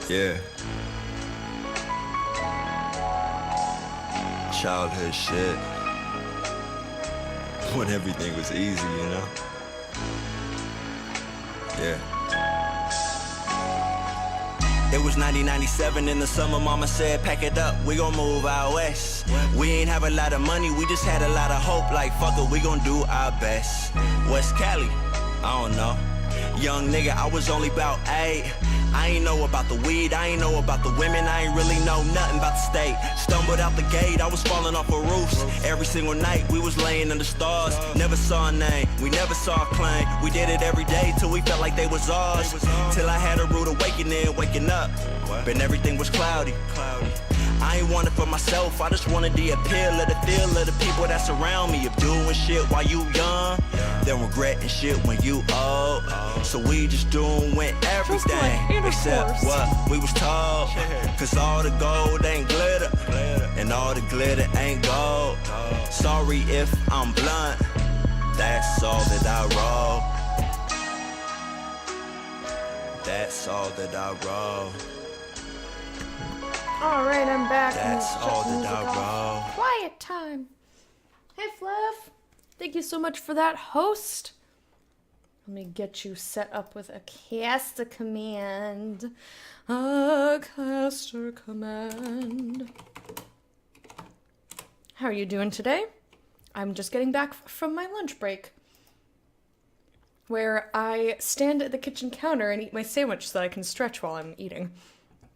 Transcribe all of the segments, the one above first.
Yeah. Childhood shit. When everything was easy, you know? Yeah. It was 1997 in the summer, mama said pack it up, we gon' move out west. We ain't have a lot of money, we just had a lot of hope, like fuck it, we gon' do our best. West Cali, I don't know. Young nigga, I was only about 8. I ain't know about the weed, I ain't know about the women, I ain't really know nothing about the state. Stumbled out the gate, I was falling off of roofs. Every single night, we was laying under stars. Never saw a name, we never saw a claim. We did it every day till we felt like they was ours. Till I had a rude awakening, waking up, but everything was cloudy. I ain't want it for myself, I just wanted the appeal of the feel of the people that surround me. Of doing shit while you young, then regretting shit when you old. So we just doing everything except what we was told. Cause all the gold ain't glitter, and all the glitter ain't gold. Sorry if I'm blunt, that's all that I roll. That's all that I roll. Alright, I'm back. That's Shut all the music dog, off. bro. Quiet time. Hey, Fluff. Thank you so much for that host. Let me get you set up with a caster command. A caster command. How are you doing today? I'm just getting back from my lunch break, where I stand at the kitchen counter and eat my sandwich so that I can stretch while I'm eating.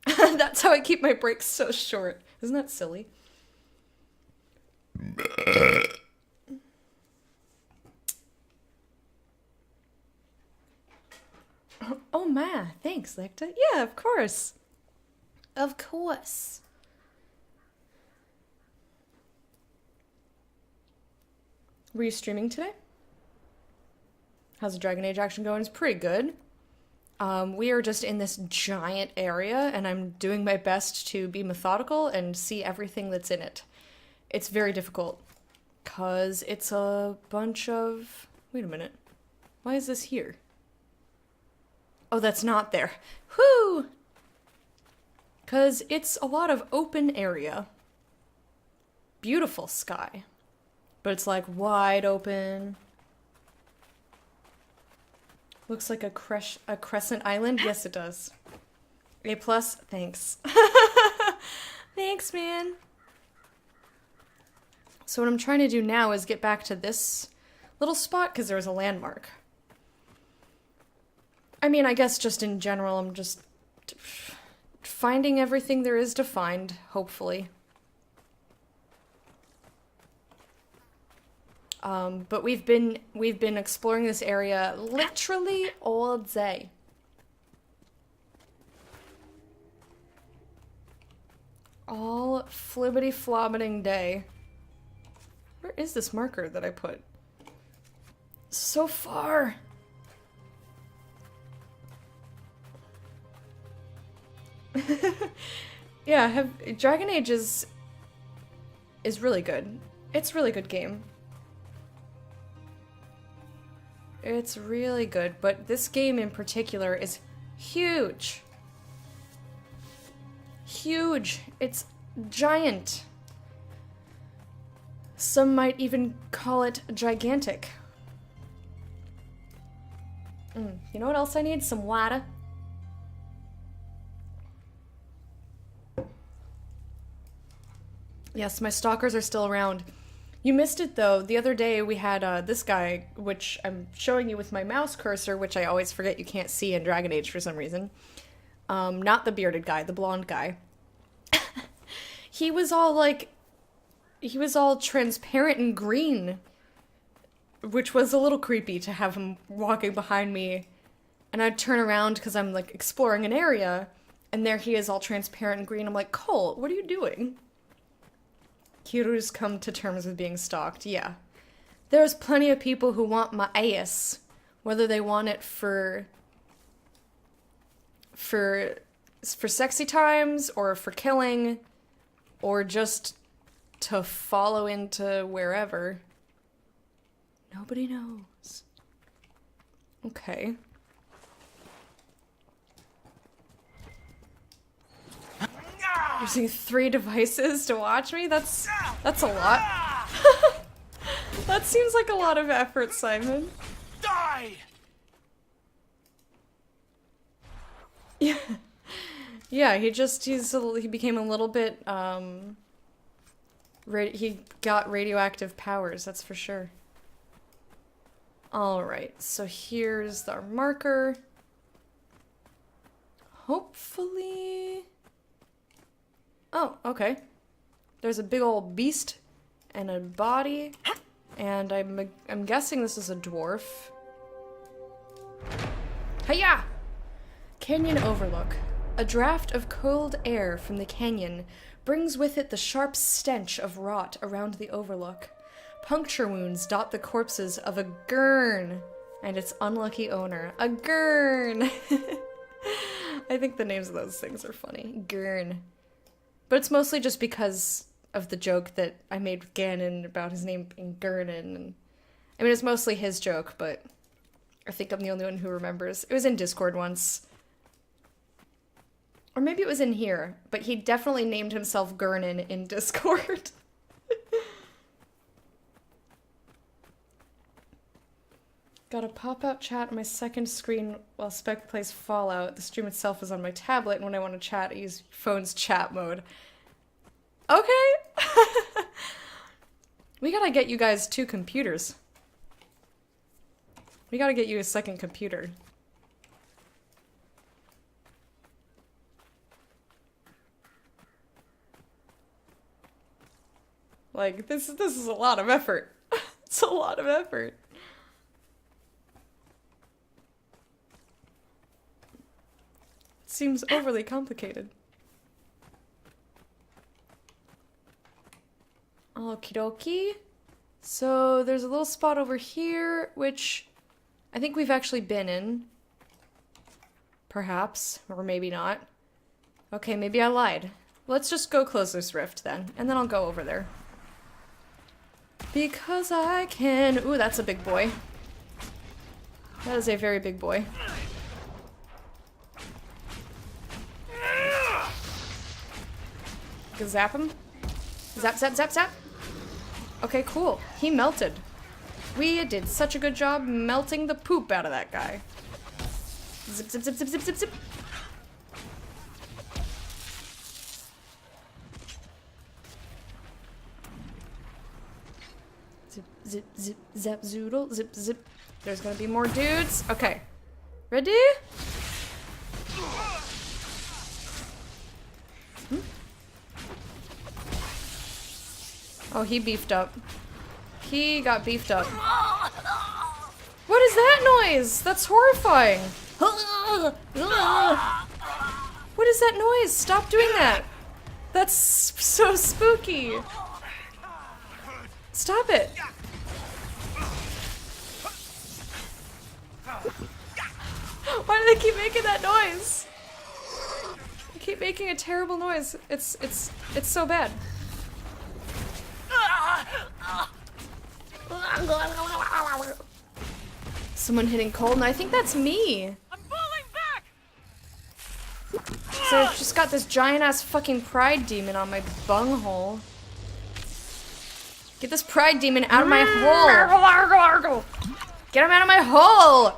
That's how I keep my breaks so short. Isn't that silly? Oh my, thanks, Lecta. Yeah, of course. Of course. Were you streaming today? How's the Dragon Age action going? It's pretty good. We are just in this giant area, and I'm doing my best to be methodical and see everything that's in it. It's very difficult, because it's a bunch of... Wait a minute. Why is this here? Oh, that's not there. Whoo! Because it's a lot of open area. Beautiful sky. But it's like wide open. Looks like a crescent island. Yes, it does. A+, thanks. Thanks, man. So what I'm trying to do now is get back to this little spot because there was a landmark. I mean, I guess just in general, I'm just finding everything there is to find, hopefully. But we've been exploring this area literally all day. All flibbity-flobbiting day. Where is this marker that I put? So far! Yeah, Dragon Age is really good. It's a really good game. It's really good, but this game in particular is huge. Huge. It's giant. Some might even call it gigantic. You know what else I need? Some water. Yes, my stalkers are still around. You missed it, though. The other day we had this guy, which I'm showing you with my mouse cursor, which I always forget you can't see in Dragon Age for some reason. Not the bearded guy, the blonde guy. He was all transparent and green, which was a little creepy to have him walking behind me. And I'd turn around because I'm, like, exploring an area, and there he is all transparent and green. I'm like, Cole, what are you doing? Kiru's come to terms with being stalked, yeah. There's plenty of people who want my ass, whether they want it for sexy times, or for killing, or just to follow into wherever. Nobody knows. Okay. Using 3 devices to watch me? That's a lot. That seems like a lot of effort, Simon. Die! Yeah. Yeah, he became a little bit, he got radioactive powers, that's for sure. Alright, so here's our marker. Hopefully... Oh, okay. There's a big old beast and a body, and I'm guessing this is a dwarf. Hiya! Canyon Overlook. A draft of cold air from the canyon brings with it the sharp stench of rot around the overlook. Puncture wounds dot the corpses of a gurn and its unlucky owner. A gurn! I think the names of those things are funny. Gurn. But it's mostly just because of the joke that I made with Ganon about his name being Gurnon. And I mean, it's mostly his joke, but I think I'm the only one who remembers. It was in Discord once. Or Or maybe it was in here, but he definitely named himself Gurnin in Discord. Got a pop-out chat on my second screen while Spec plays Fallout. The stream itself is on my tablet, and when I want to chat, I use phone's chat mode. Okay! We gotta get you guys 2 computers. We gotta get you a second computer. Like, this is a lot of effort. It's a lot of effort. Seems overly complicated. Okie dokie. So there's a little spot over here, which I think we've actually been in. Perhaps, or maybe not. Okay, maybe I lied. Let's just go close this rift then, and then I'll go over there. Because I can. Ooh, that's a big boy. That is a very big boy. Zap him. Zap, zap, zap, zap. Okay, cool. He melted. We did such a good job melting the poop out of that guy. Zip, zip, zip, zip, zip, zip, zip. Zip, zip, zip, zap, zoodle, zip, zip. There's gonna be more dudes. Okay. Ready? Oh, he beefed up. He got beefed up. What is that noise? That's horrifying. What is that noise? Stop doing that. That's so spooky. Stop it. Why do they keep making that noise? They keep making a terrible noise. It's so bad. Someone hitting cold, and I think that's me. I'm falling back. So I've just got this giant ass fucking pride demon on my bunghole. Get this pride demon out of my hole. Get him out of my hole.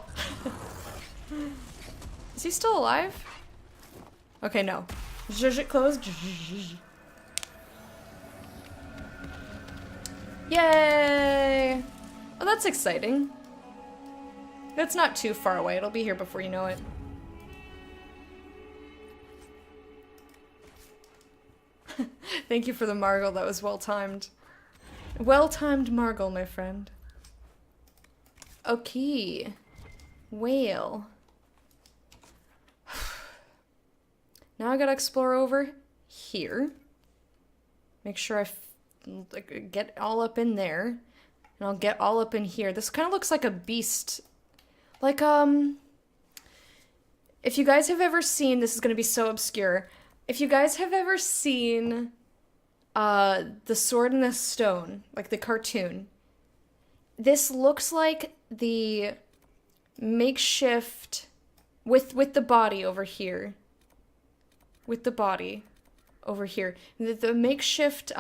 Is he still alive? Okay, no. Zhuzh it closed. Yay! Oh, that's exciting. That's not too far away. It'll be here before you know it. Thank you for the Margle. That was well-timed. Well-timed Margle, my friend. Okay. Whale. Now I gotta explore over here. Make sure I get all up in there. And I'll get all up in here. This kind of looks like a beast. Like, if you guys have ever seen, this is gonna be so obscure. If you guys have ever seen, The Sword and the Stone, like the cartoon, this looks like the makeshift, with the body over here. With the body over here. The makeshift,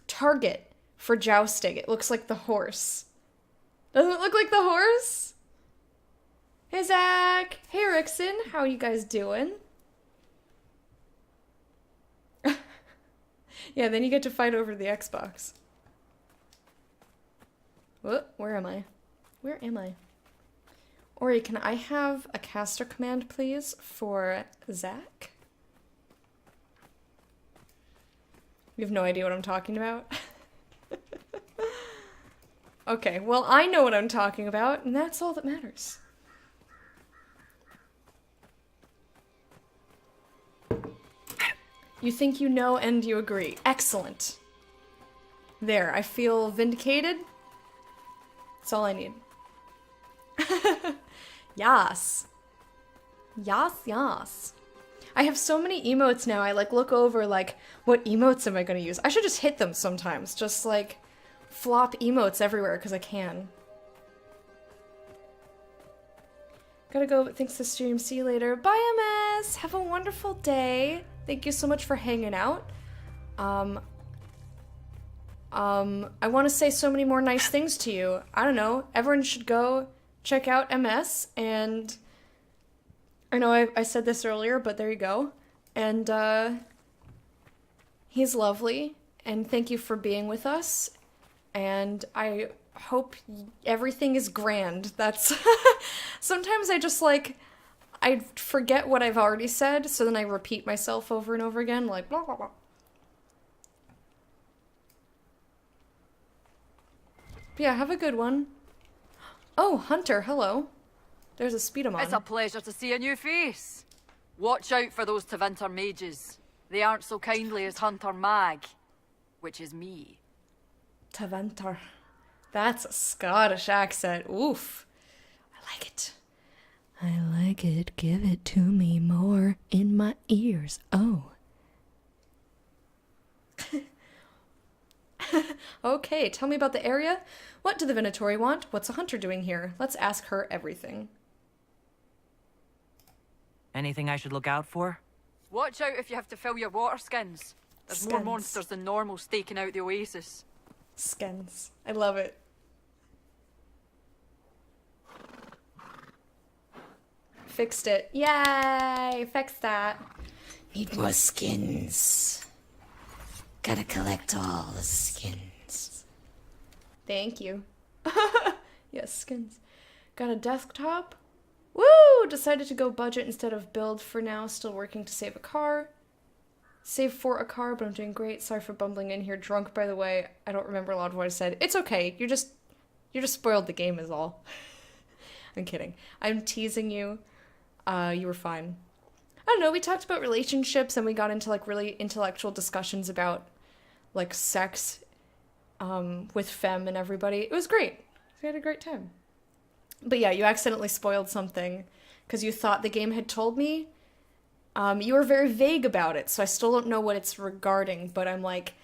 target for jousting. It looks like the horse. Doesn't it look like the horse? Hey, Zach. Hey, Rickson. How are you guys doing? Yeah, then you get to fight over the Xbox. What? Where am I? Where am I? Ori, can I have a caster command, please, for Zach? You have no idea what I'm talking about? Okay, well, I know what I'm talking about, and that's all that matters. You think you know and you agree. Excellent. There, I feel vindicated. That's all I need. Yas. Yas, yas. I have so many emotes now, I like look over like, what emotes am I gonna use? I should just hit them sometimes, just like flop emotes everywhere because I can. Gotta go, but thanks for the stream. See you later. Bye, MS! Yes, have a wonderful day. Thank you so much for hanging out. I want to say so many more nice things to you. I don't know, everyone should go check out MS, and I know I said this earlier, but there you go. And, he's lovely, and thank you for being with us, and I hope everything is grand. That's... Sometimes I just, like, I forget what I've already said, so then I repeat myself over and over again, like, blah, blah, blah. Yeah, have a good one. Oh, Hunter, hello. There's a Speedomon. It's a pleasure to see a new face. Watch out for those Tevinter mages. They aren't so kindly as Hunter Mag, which is me. Tevinter. That's a Scottish accent. Oof. I like it. I like it. Give it to me more in my ears. Oh. Okay, tell me about the area. What do the Venatori want? What's a hunter doing here? Let's ask her everything. Anything I should look out for? Watch out if you have to fill your water skins. There's more Skins. monsters than normal staking out the oasis. Skins. I love it. Fixed it. Yay! Fixed that. Need more skins. Gotta collect all the skins. Thank you. Yes, skins. Got a desktop. Woo! Decided to go budget instead of build for now. Still working to save a car. Save for a car, but I'm doing great. Sorry for bumbling in here drunk, by the way. I don't remember a lot of what I said. It's okay. You just spoiled the game is all. I'm kidding. I'm teasing you. You were fine. I don't know, we talked about relationships and we got into like really intellectual discussions about like sex with Femme and everybody. It was great. We had a great time. But yeah, you accidentally spoiled something because you thought the game had told me. You were very vague about it, so I still don't know what it's regarding, but I'm like,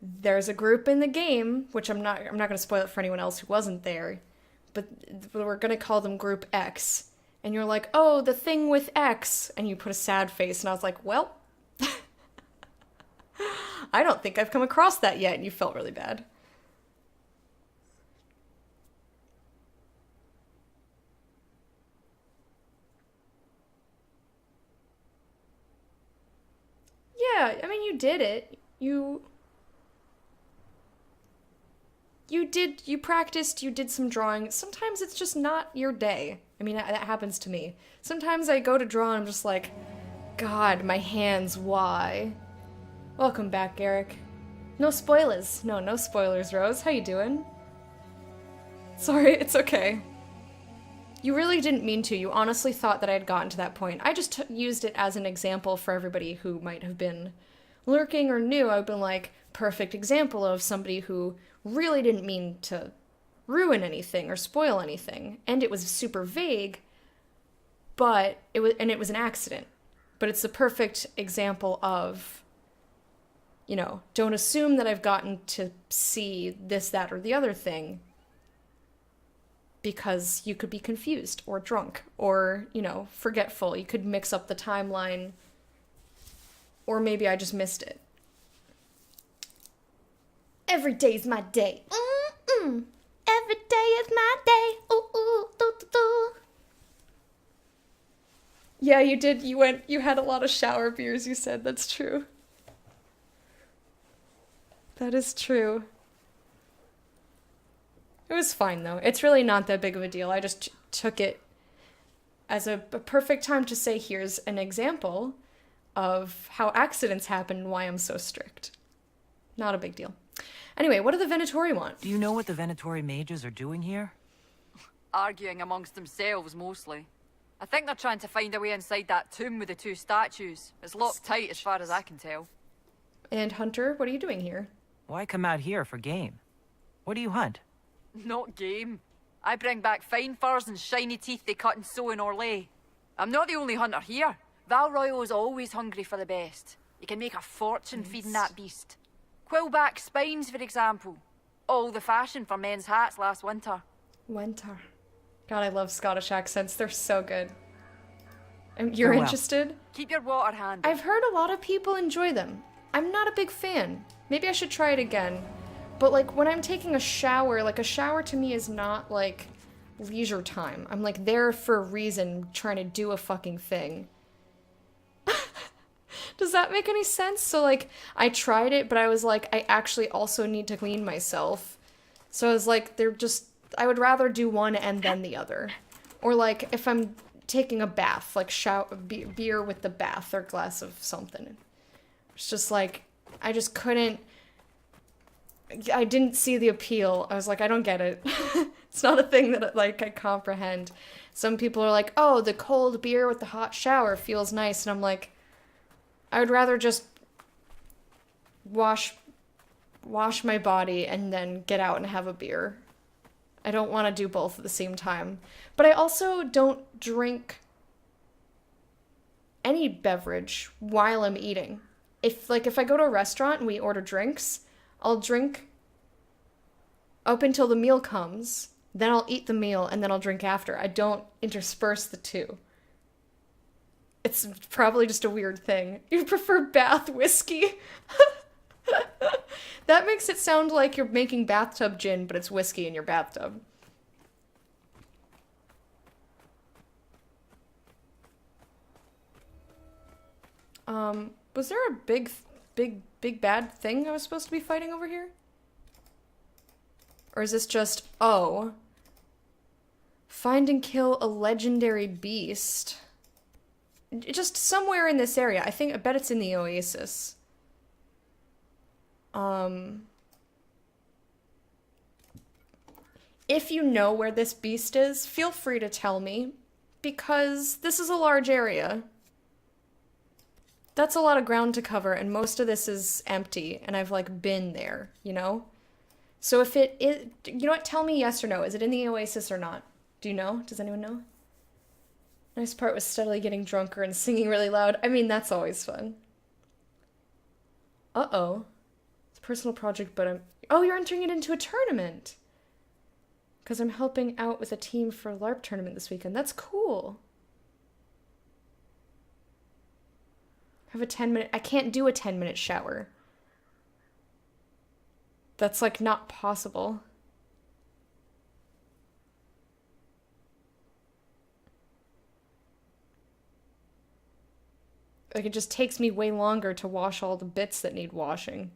there's a group in the game, which I'm not going to spoil it for anyone else who wasn't there, but we're going to call them Group X. And you're like, oh, the thing with X. And you put a sad face. And I was like, well, I don't think I've come across that yet. And you felt really bad. Yeah, I mean, you did it. You practiced, you did some drawing. Sometimes it's just not your day. I mean, that happens to me. Sometimes I go to draw and I'm just like, God, my hands, why? Welcome back, Garrick. No spoilers. No spoilers, Rose. How you doing? Sorry, it's okay. You really didn't mean to. You honestly thought that I had gotten to that point. I just used it as an example for everybody who might have been lurking or new. I've been like, perfect example of somebody who really didn't mean to ruin anything or spoil anything, and it was super vague, but it was an accident. But it's the perfect example of, you know, don't assume that I've gotten to see this, that, or the other thing, because you could be confused or drunk or, you know, forgetful. You could mix up the timeline, or maybe I just missed it. Every day's my day. Mm-mm. Every day is my day. Ooh, ooh, doo, doo, doo. Yeah, you did. You had a lot of shower beers, you said. That's true. That is true. It was fine, though. It's really not that big of a deal. I just took it as a perfect time to say, here's an example of how accidents happen and why I'm so strict. Not a big deal. Anyway, what do the Venatori want? Do you know what the Venatori mages are doing here? Arguing amongst themselves, mostly. I think they're trying to find a way inside that tomb with the two statues. It's locked tight as far as I can tell. And Hunter, what are you doing here? Why come out here for game? What do you hunt? Not game. I bring back fine furs and shiny teeth they cut and sew in Orlais. I'm not the only hunter here. Val Royal is always hungry for the best. You can make a fortune feeding that beast. Quillback spines, for example. All the fashion for men's hats last winter. Winter. God, I love Scottish accents. They're so good. You're Farewell. interested? Keep your water handy. I've heard a lot of people enjoy them. I'm not a big fan. Maybe I should try it again. But like when I'm taking a shower, like a shower to me is not like leisure time. I'm like there for a reason, trying to do a fucking thing. Does that make any sense? So like I tried it, but I was like, I actually also need to clean myself. So I was like, I would rather do one and then the other. Or like if I'm taking a bath, like beer with the bath or glass of something. It's just like, I just couldn't, I didn't see the appeal. I was like, I don't get it. It's not a thing that like I comprehend. Some people are like, oh, the cold beer with the hot shower feels nice. And I'm like, I would rather just wash my body and then get out and have a beer. I don't want to do both at the same time. But I also don't drink any beverage while I'm eating. If I go to a restaurant and we order drinks, I'll drink up until the meal comes, then I'll eat the meal, and then I'll drink after. I don't intersperse the two. It's probably just a weird thing. You prefer bath whiskey? That makes it sound like you're making bathtub gin, but it's whiskey in your bathtub. Was there a big bad thing I was supposed to be fighting over here? Or is this just, oh, find and kill a legendary beast? Just somewhere in this area. I bet it's in the Oasis. If you know where this beast is, feel free to tell me, because this is a large area. That's a lot of ground to cover, and most of this is empty, and I've, like, been there, you know? So if it is, you know what, tell me yes or no. Is it in the Oasis or not? Do you know? Does anyone know? Nice part was steadily getting drunker and singing really loud. I mean, that's always fun. Uh-oh. It's a personal project, but oh, you're entering it into a tournament! Because I'm helping out with a team for a LARP tournament this weekend. That's cool. Have a 10-minute... I can't do a 10-minute shower. That's, like, not possible. Like, it just takes me way longer to wash all the bits that need washing.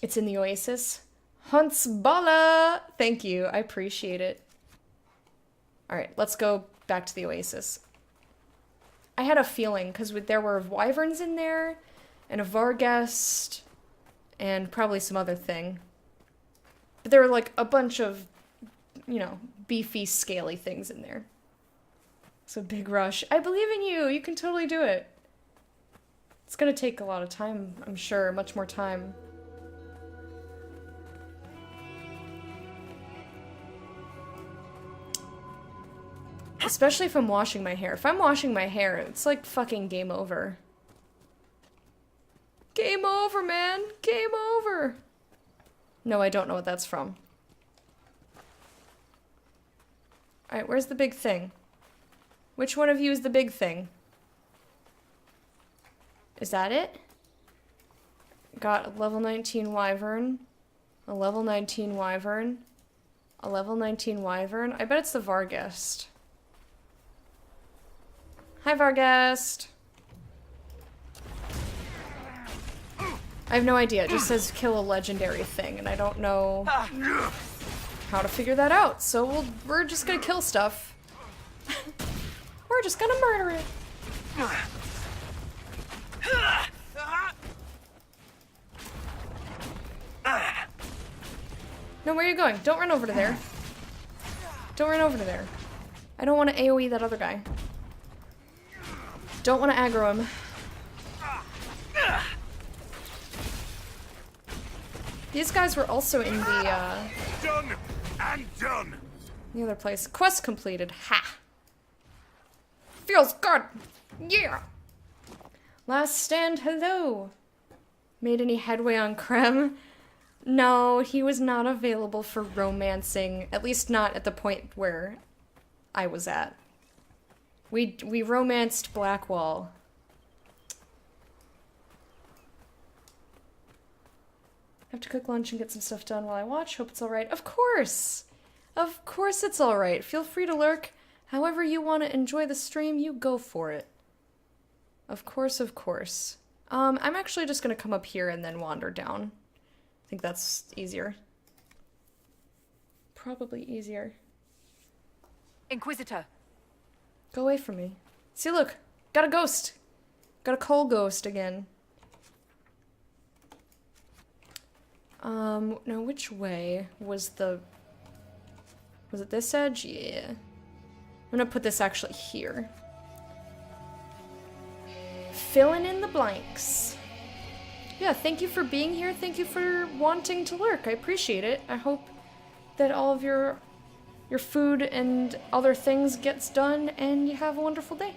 It's in the Oasis. Huntsballa! Thank you. I appreciate it. Alright, let's go back to the Oasis. I had a feeling, because there were wyverns in there, and a Varghest, and probably some other thing. But there were, like, a bunch of, you know, beefy, scaly things in there. So big rush. I believe in you! You can totally do it. It's gonna take a lot of time, I'm sure. Much more time. Especially if I'm washing my hair. If I'm washing my hair, it's like fucking game over. Game over, man! Game over! No, I don't know what that's from. Alright, where's the big thing? Which one of you is the big thing? Is that it? Got a level 19 wyvern. A level 19 wyvern. A level 19 wyvern. I bet it's the Varghest. Hi, Varghest! I have no idea. It just says kill a legendary thing, and I don't know how to figure that out. So we're just gonna kill stuff. We're just gonna murder it. No, where are you going? Don't run over to there. Don't run over to there. I don't want to AoE that other guy. Don't want to aggro him. These guys were also in the, Done and done. the other place. Quest completed. Ha! Feels good! Yeah! Last stand, hello! Made any headway on Krem? No, he was not available for romancing. At least not at the point where I was at. We romanced Blackwall. I have to cook lunch and get some stuff done while I watch. Hope it's alright. Of course! Of course it's alright. Feel free to lurk. However you want to enjoy the stream, you go for it. Of course, of course. I'm actually just gonna come up here and then wander down. I think that's easier. Probably easier. Inquisitor. Go away from me. See, look. Got a ghost. Got a coal ghost again. Now which way was the... Was it this edge? Yeah. I'm gonna put this actually here. Filling in the blanks. Yeah, thank you for being here. Thank you for wanting to lurk. I appreciate it. I hope that all of your food and other things gets done and you have a wonderful day.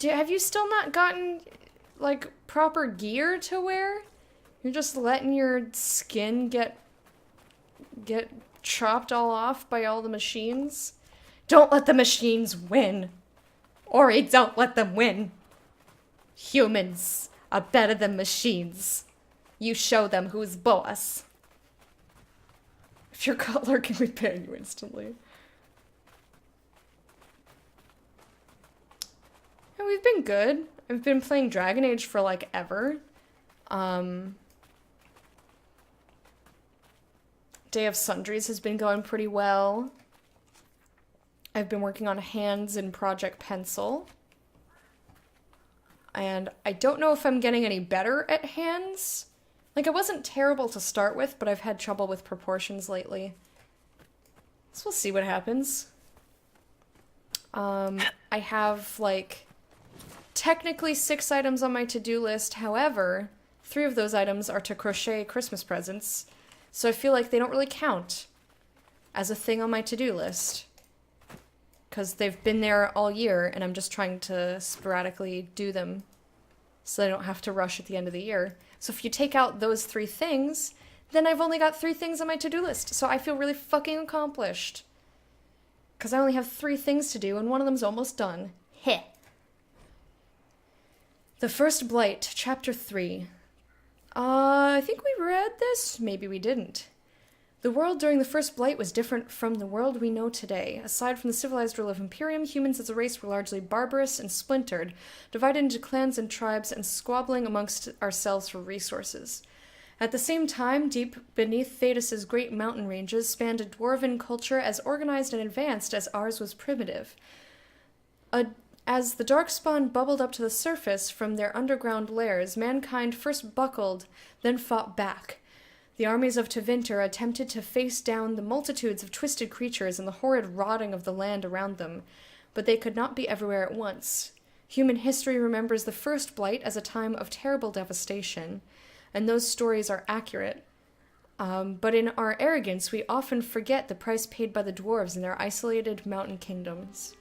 Have you still not gotten, like, proper gear to wear? You're just letting your skin get chopped all off by all the machines? Don't let the machines win. Ori, don't let them win. Humans are better than machines. You show them who's boss. If your cutler can repair you instantly. And we've been good. I've been playing Dragon Age for like ever. Day of Sundries has been going pretty well. I've been working on Hands in Project Pencil. And I don't know if I'm getting any better at Hands. Like, I wasn't terrible to start with, but I've had trouble with proportions lately. So we'll see what happens. I have, like, technically 6 items on my to-do list. However, 3 of those items are to crochet Christmas presents. So I feel like they don't really count as a thing on my to-do list. Because they've been there all year, and I'm just trying to sporadically do them so I don't have to rush at the end of the year. So if you take out those 3 things, then I've only got 3 things on my to-do list. So I feel really fucking accomplished. Because I only have 3 things to do, and one of them's almost done. Heh. The First Blight, Chapter 3. I think we read this? Maybe we didn't. The world during the First Blight was different from the world we know today. Aside from the civilized rule of Imperium, humans as a race were largely barbarous and splintered, divided into clans and tribes and squabbling amongst ourselves for resources. At the same time, deep beneath Thetis' great mountain ranges spanned a dwarven culture as organized and advanced as ours was primitive. As the Darkspawn bubbled up to the surface from their underground lairs, mankind first buckled, then fought back. The armies of Tevinter attempted to face down the multitudes of twisted creatures and the horrid rotting of the land around them, but they could not be everywhere at once. Human history remembers the First Blight as a time of terrible devastation, and those stories are accurate. But in our arrogance, we often forget the price paid by the dwarves in their isolated mountain kingdoms.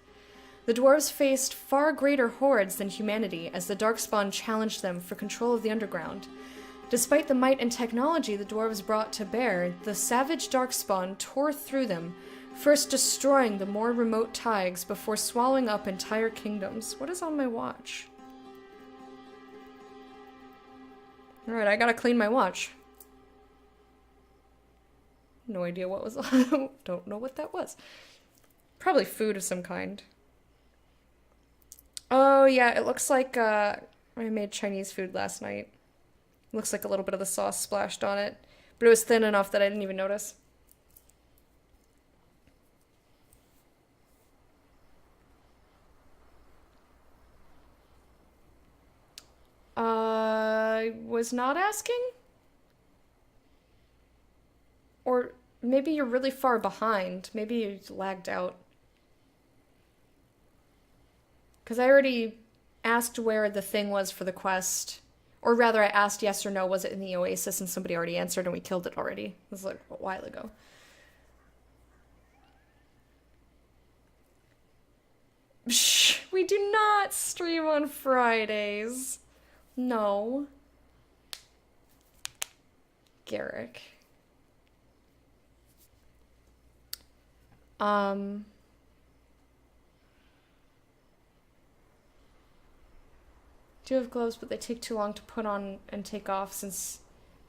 The dwarves faced far greater hordes than humanity as the Darkspawn challenged them for control of the underground. Despite the might and technology the dwarves brought to bear, the savage Darkspawn tore through them, first destroying the more remote Taigs before swallowing up entire kingdoms. What is on my watch? Alright, I gotta clean my watch. No idea what was on. Don't know what that was. Probably food of some kind. Oh, yeah, it looks like, I made Chinese food last night. Looks like a little bit of the sauce splashed on it. But it was thin enough that I didn't even notice. I was not asking? Or maybe you're really far behind. Maybe you lagged out. Because I already asked where the thing was for the quest. Or rather, I asked yes or no, was it in the Oasis? And somebody already answered and we killed it already. It was like a while ago. Shh, we do not stream on Fridays. No. Garrick. Do have gloves, but they take too long to put on and take off since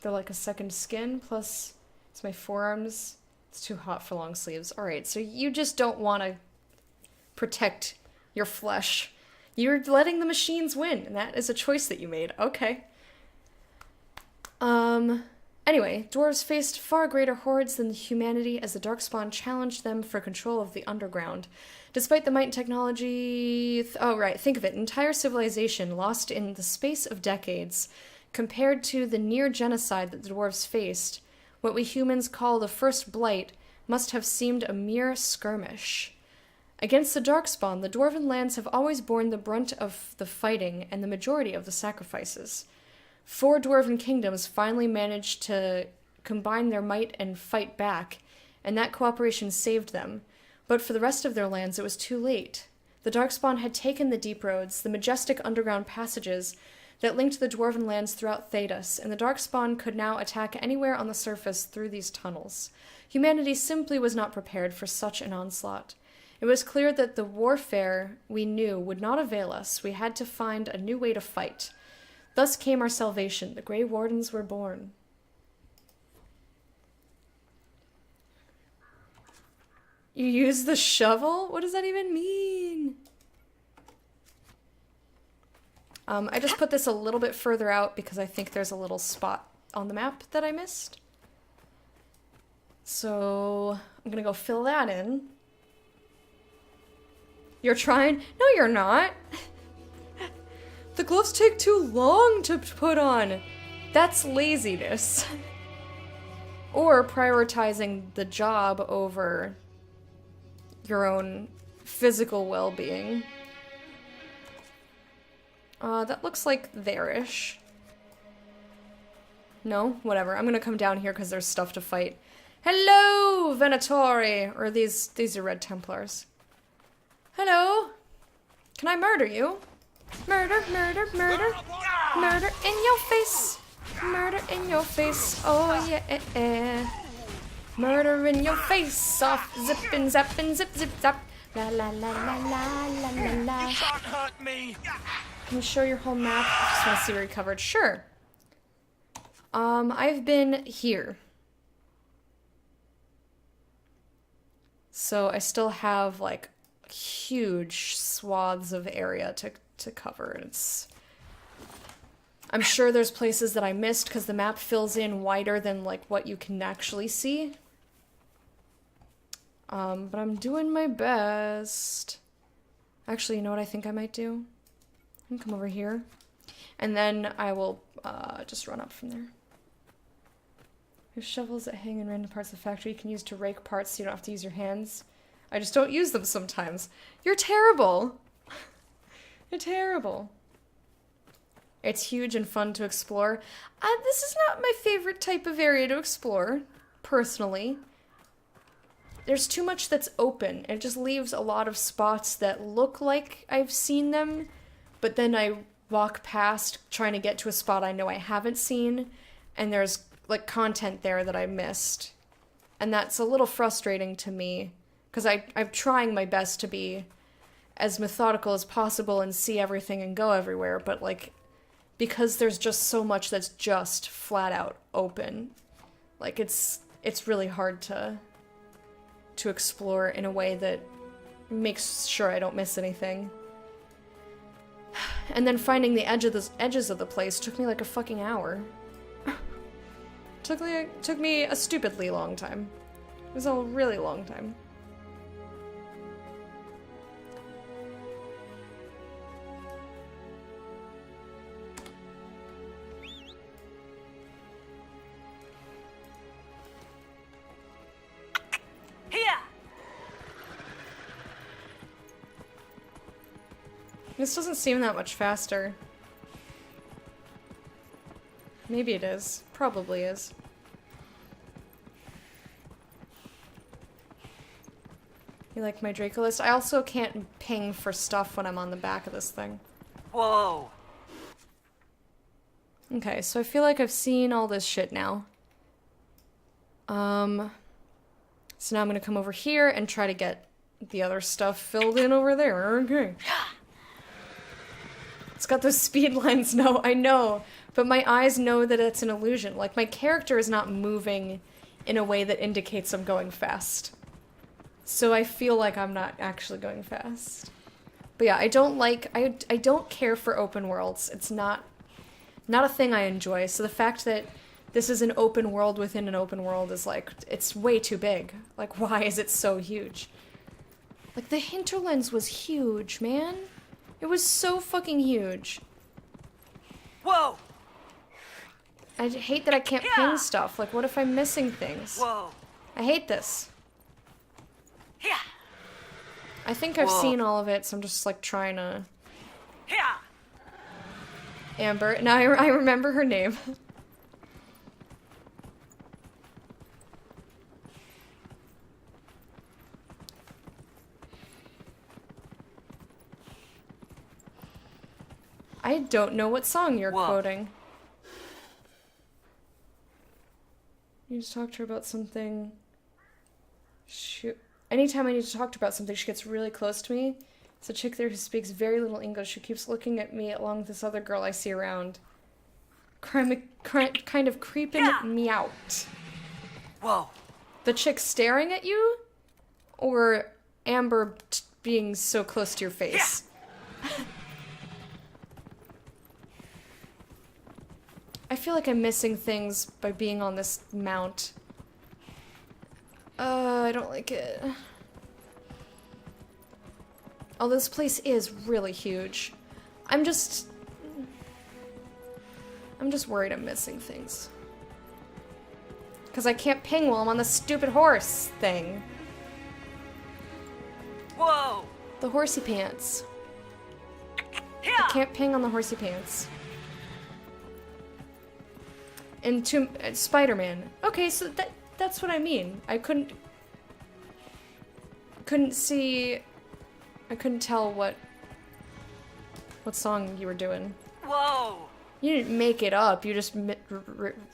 they're like a second skin. Plus, it's my forearms. It's too hot for long sleeves. Alright, so you just don't want to protect your flesh. You're letting the machines win, and that is a choice that you made. Okay. Anyway, dwarves faced far greater hordes than humanity as the Darkspawn challenged them for control of the underground. Despite the might and technology... think of it. An entire civilization lost in the space of decades. Compared to the near genocide that the dwarves faced, what we humans call the First Blight must have seemed a mere skirmish. Against the Darkspawn, the Dwarven lands have always borne the brunt of the fighting and the majority of the sacrifices. 4 Dwarven kingdoms finally managed to combine their might and fight back, and that cooperation saved them. But for the rest of their lands, it was too late. The Darkspawn had taken the deep roads, the majestic underground passages that linked the Dwarven lands throughout Thedas, and the Darkspawn could now attack anywhere on the surface through these tunnels. Humanity simply was not prepared for such an onslaught. It was clear that the warfare we knew would not avail us. We had to find a new way to fight. Thus came our salvation. The Grey Wardens were born. You use the shovel? What does that even mean? I just put this a little bit further out because I think there's a little spot on the map that I missed. So I'm gonna go fill that in. You're trying? No, you're not. The gloves take too long to put on. That's laziness. Or prioritizing the job over your own physical well-being. That looks like there-ish. No? Whatever. I'm gonna come down here because there's stuff to fight. Hello, Venatori! Or these are Red Templars. Hello? Can I murder you? Murder, murder, murder. Murder in your face. Murder in your face. Oh yeah. Murder in your face. Off zippin' zappin' zip zip zap. La la la la la la la la. You can't hurt me. Can you show your whole map? I just want to see where you covered. Sure. I've been here. So I still have like huge swaths of area to cover. I'm sure there's places that I missed because the map fills in wider than like what you can actually see. But I'm doing my best. Actually, you know what I think I might do? I can come over here. And then I will just run up from there. There's shovels that hang in random parts of the factory you can use to rake parts so you don't have to use your hands. I just don't use them sometimes. You're terrible! You're terrible. It's huge and fun to explore. This is not my favorite type of area to explore, personally. There's too much that's open. It just leaves a lot of spots that look like I've seen them, but then I walk past trying to get to a spot I know I haven't seen, and there's like content there that I missed. And that's a little frustrating to me, because I'm trying my best to be as methodical as possible and see everything and go everywhere, but like, because there's just so much that's just flat out open, like it's really hard to explore in a way that makes sure I don't miss anything. And then finding the edges of the place took me like a fucking hour. Took me a stupidly long time. It was a really long time. This doesn't seem that much faster. Maybe it is. Probably is. You like my Draco list? I also can't ping for stuff when I'm on the back of this thing. Whoa! Okay, so I feel like I've seen all this shit now. So now I'm gonna come over here and try to get the other stuff filled in over there. Okay. It's got those speed lines. No, I know. But my eyes know that it's an illusion. Like, my character is not moving in a way that indicates I'm going fast. So I feel like I'm not actually going fast. But yeah, I don't care for open worlds. It's not a thing I enjoy. So the fact that this is an open world within an open world is like, it's way too big. Like, why is it so huge? Like, the hinterlands was huge, man. It was so fucking huge. Whoa! I hate that I can't ping stuff. Like, what if I'm missing things? Whoa! I hate this. Yeah! I think I've seen all of it, so I'm just, like, trying to... Yeah! Amber. Now I remember her name. I don't know what song you're quoting. You just talked to her about something. Shoot. Anytime I need to talk to her about something, she gets really close to me. It's a chick there who speaks very little English, who keeps looking at me along with this other girl I see around. Kind of creeping me out. Whoa! The chick staring at you? Or Amber being so close to your face? I feel like I'm missing things by being on this mount. I don't like it. Oh, this place is really huge. I'm just worried I'm missing things. Because I can't ping while I'm on the stupid horse thing. Whoa! The horsey pants. I can't ping on the horsey pants. And Spider-Man. Okay, so that's what I mean. I couldn't see... I couldn't tell what song you were doing. Whoa! You didn't make it up, you just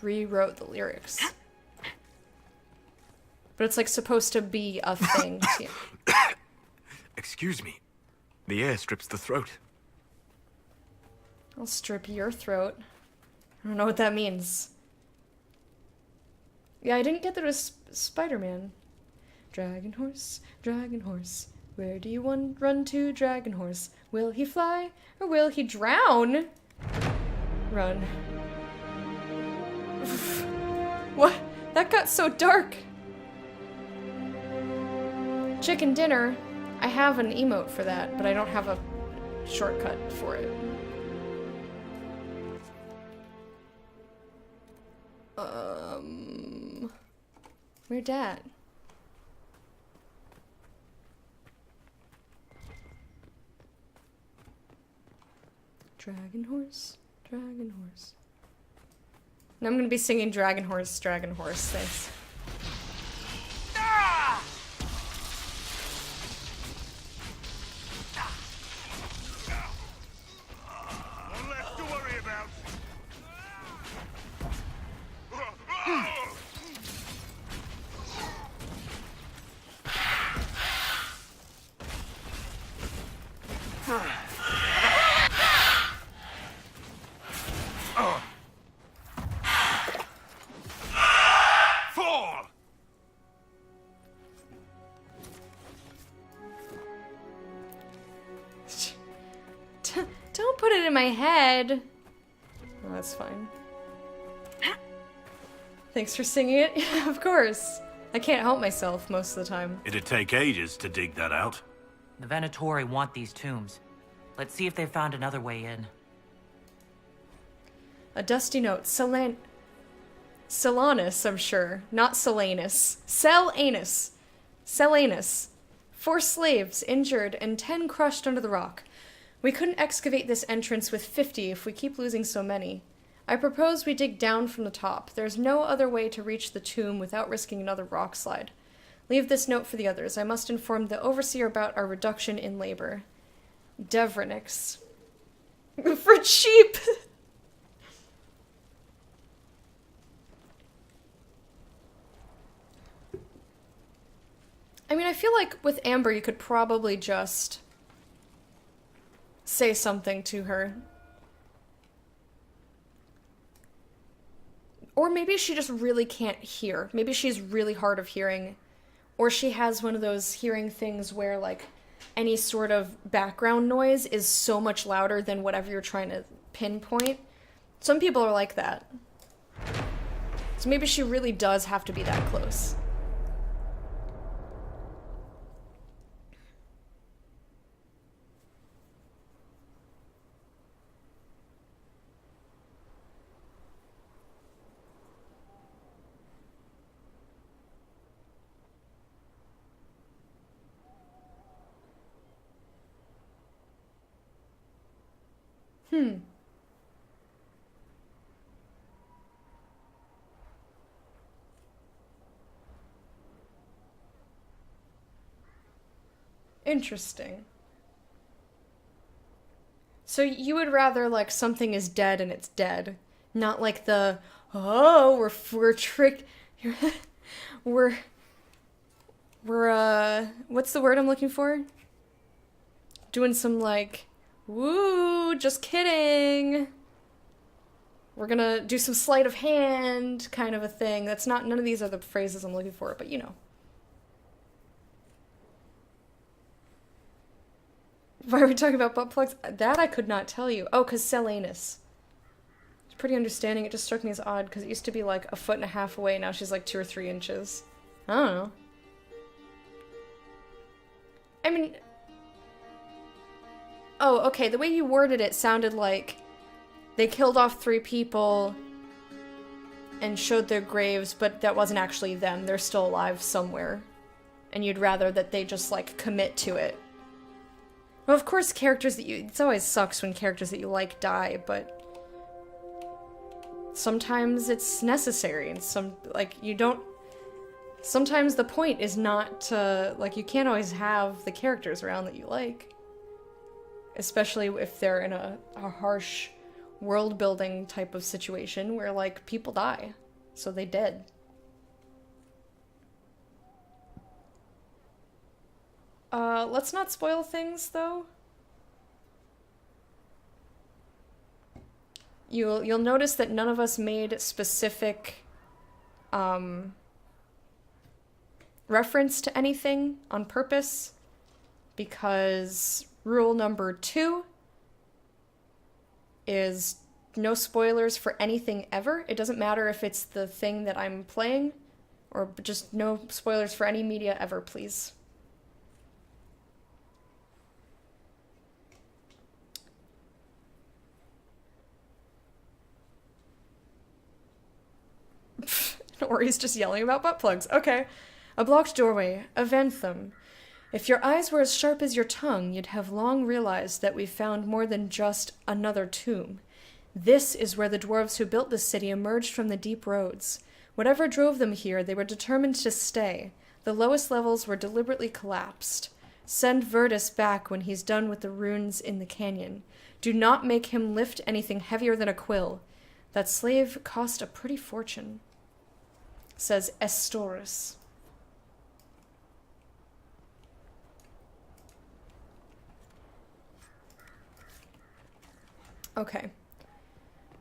rewrote the lyrics. But it's like supposed to be a thing. Excuse me. The air strips the throat. I'll strip your throat. I don't know what that means. Yeah, I didn't get that it was Spider-Man. Dragon horse, where do you run to, dragon horse? Will he fly or will he drown? Run. What? That got so dark. Chicken dinner. I have an emote for that, but I don't have a shortcut for it. Where'd that? Dragon horse, dragon horse. Now I'm gonna be singing dragon horse, thanks. One less to worry about. Fall! Don't put it in my head. Oh, that's fine. Thanks for singing it. Yeah, of course. I can't help myself most of the time. It'd take ages to dig that out. The Venatori want these tombs. Let's see if they found another way in. A dusty note. Selanus, I'm sure. Not Selanus. Selanus. 4 slaves injured and 10 crushed under the rock. We couldn't excavate this entrance with 50 if we keep losing so many. I propose we dig down from the top. There's no other way to reach the tomb without risking another rock slide. Leave this note for the others. I must inform the overseer about our reduction in labor. Devronix. For cheap! I mean, I feel like with Amber, you could probably just say something to her. Or maybe she just really can't hear. Maybe she's really hard of hearing. Or she has one of those hearing things where, like, any sort of background noise is so much louder than whatever you're trying to pinpoint. Some people are like that. So maybe she really does have to be that close. Interesting. So you would rather, like, something is dead and it's dead, not like the, oh, we're we're what's the word I'm looking for? Doing some, like, woo, just kidding. We're gonna do some sleight of hand kind of a thing. That's not, none of these are the phrases I'm looking for, but you know. Why are we talking about butt plugs? That I could not tell you. Oh, because Selanus. It's pretty understanding. It just struck me as odd, because it used to be like 1.5 feet away, now she's like 2 or 3 inches. I don't know. I mean... Oh, okay, the way you worded it sounded like they killed off 3 people and showed their graves, but that wasn't actually them. They're still alive somewhere. And you'd rather that they just, like, commit to it. Well, of course, characters that you... It always sucks when characters that you like die, but... Sometimes it's necessary, and you don't... Sometimes the point is not to... Like, you can't always have the characters around that you like. Especially if they're in a harsh world-building type of situation where, like, people die. So they dead. Let's not spoil things, though. You'll notice that none of us made specific, reference to anything on purpose, because rule number 2 is no spoilers for anything ever. It doesn't matter if it's the thing that I'm playing, or just no spoilers for any media ever, please. Or he's just yelling about butt plugs. Okay. A blocked doorway. Avanthem. If your eyes were as sharp as your tongue, you'd have long realized that we found more than just another tomb. This is where the dwarves who built this city emerged from the deep roads. Whatever drove them here, they were determined to stay. The lowest levels were deliberately collapsed. Send Virtus back when he's done with the runes in the canyon. Do not make him lift anything heavier than a quill. That slave cost a pretty fortune. Says Estoris. Okay.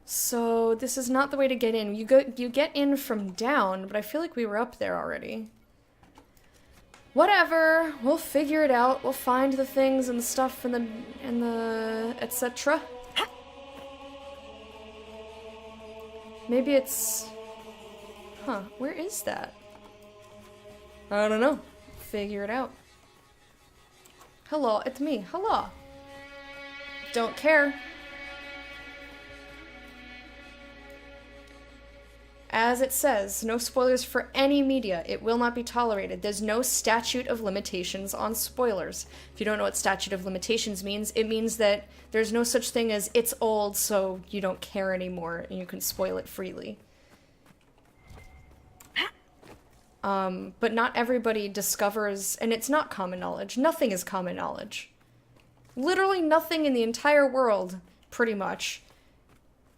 So this is not the way to get in. You get in from down, but I feel like we were up there already. Whatever. We'll figure it out. We'll find the things and the stuff and the etc. Maybe it's... Huh, where is that? I don't know. Figure it out. Hello, it's me. Hello. Don't care. As it says, no spoilers for any media. It will not be tolerated. There's no statute of limitations on spoilers. If you don't know what statute of limitations means, it means that there's no such thing as it's old, so you don't care anymore, and you can spoil it freely. But not everybody discovers, and it's not common knowledge. Nothing is common knowledge. Literally nothing in the entire world, pretty much,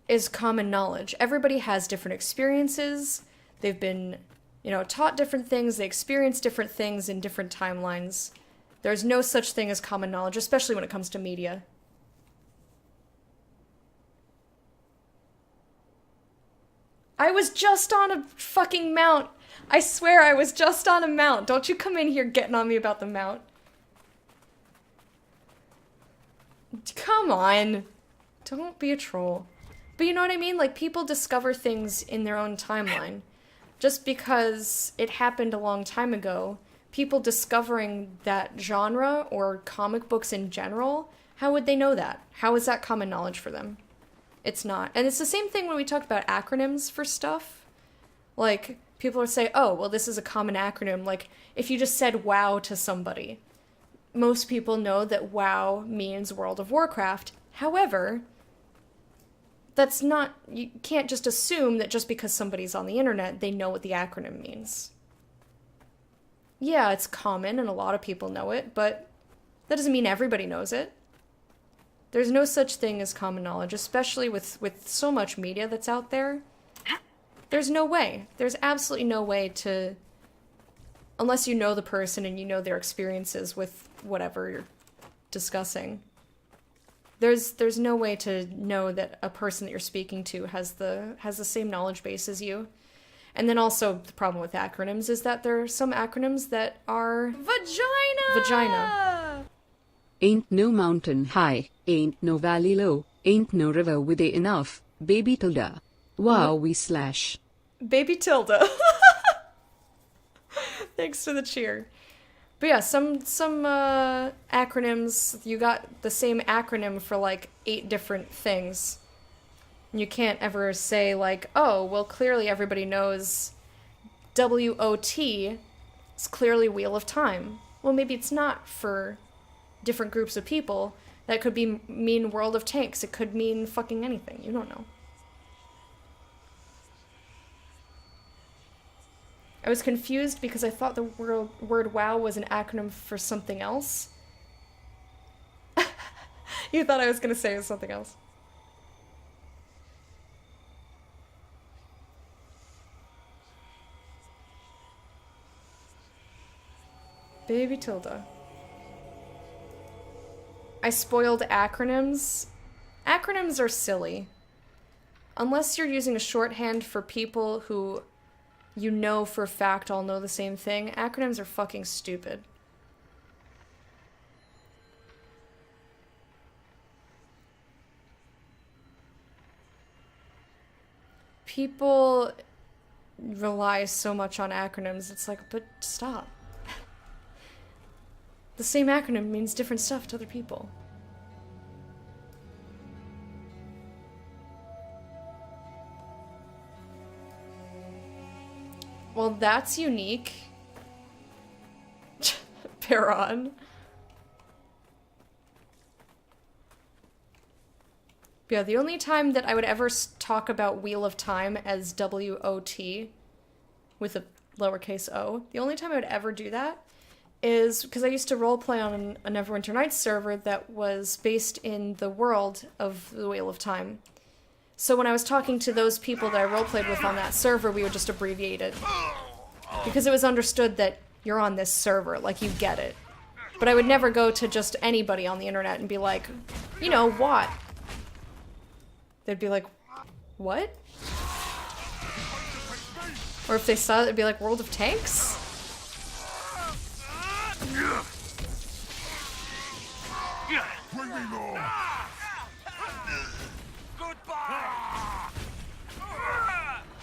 is common knowledge. Everybody has different experiences. They've been taught different things, they experienced different things in different timelines. There's no such thing as common knowledge, especially when it comes to media. I was just on a fucking mount. I swear I was just on a mount. Don't you come in here getting on me about the mount. Come on. Don't be a troll. But you know what I mean? Like, people discover things in their own timeline. Just because it happened a long time ago, people discovering that genre or comic books in general, how would they know that? How is that common knowledge for them? It's not. And it's the same thing when we talked about acronyms for stuff. Like, people would say, oh, well, this is a common acronym. Like, if you just said WoW to somebody, most people know that WoW means World of Warcraft. However, that's not, you can't just assume that just because somebody's on the internet, they know what the acronym means. Yeah, it's common and a lot of people know it, but that doesn't mean everybody knows it. There's no such thing as common knowledge, especially with so much media that's out there. There's no way. There's absolutely no way to, unless you know the person and you know their experiences with whatever you're discussing. There's no way to know that a person that you're speaking to has the same knowledge base as you. And then also, the problem with acronyms is that there are some acronyms that are vagina. Ain't no mountain high, ain't no valley low, ain't no river with a enough, baby tilde. Wow, we slash. Baby tilde. Thanks for the cheer. But yeah, some acronyms, you got the same acronym for like 8 different things. You can't ever say like, oh, well, clearly everybody knows WOT is clearly Wheel of Time. Well, maybe it's not for different groups of people. That could mean World of Tanks. It could mean fucking anything. You don't know. I was confused because I thought the word WoW was an acronym for something else. You thought I was going to say it was something else. Baby tilde. I spoiled acronyms. Acronyms are silly. Unless you're using a shorthand for people who you know for a fact all know the same thing, acronyms are fucking stupid. People rely so much on acronyms, it's like, but stop. The same acronym means different stuff to other people. Well, that's unique. Peron. Yeah, the only time that I would ever talk about Wheel of Time as WOT with a lowercase o, the only time I would ever do that is because I used to roleplay on a Neverwinter Nights server that was based in the world of the Wheel of Time. So when I was talking to those people that I roleplayed with on that server, we would just abbreviate it. Because it was understood that you're on this server, like you get it. But I would never go to just anybody on the internet and be like, you know, what? They'd be like, what? Or if they saw it, it'd be like, World of Tanks?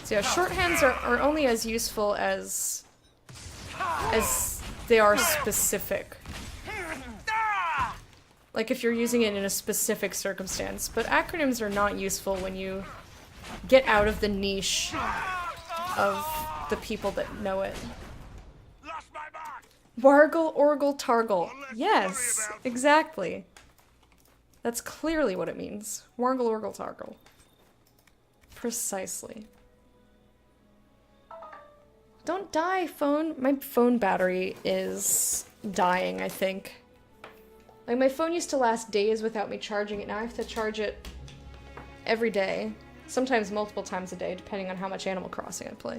So yeah, shorthands are only as useful as they are specific. Like if you're using it in a specific circumstance. But acronyms are not useful when you get out of the niche of the people that know it. Wargle, Orgle, Targle. Yes, exactly. That's clearly what it means. Wargle, Orgle, Targle. Precisely. Don't die, phone. My phone battery is dying, I think. Like, my phone used to last days without me charging it. Now I have to charge it every day. Sometimes multiple times a day, depending on how much Animal Crossing I play.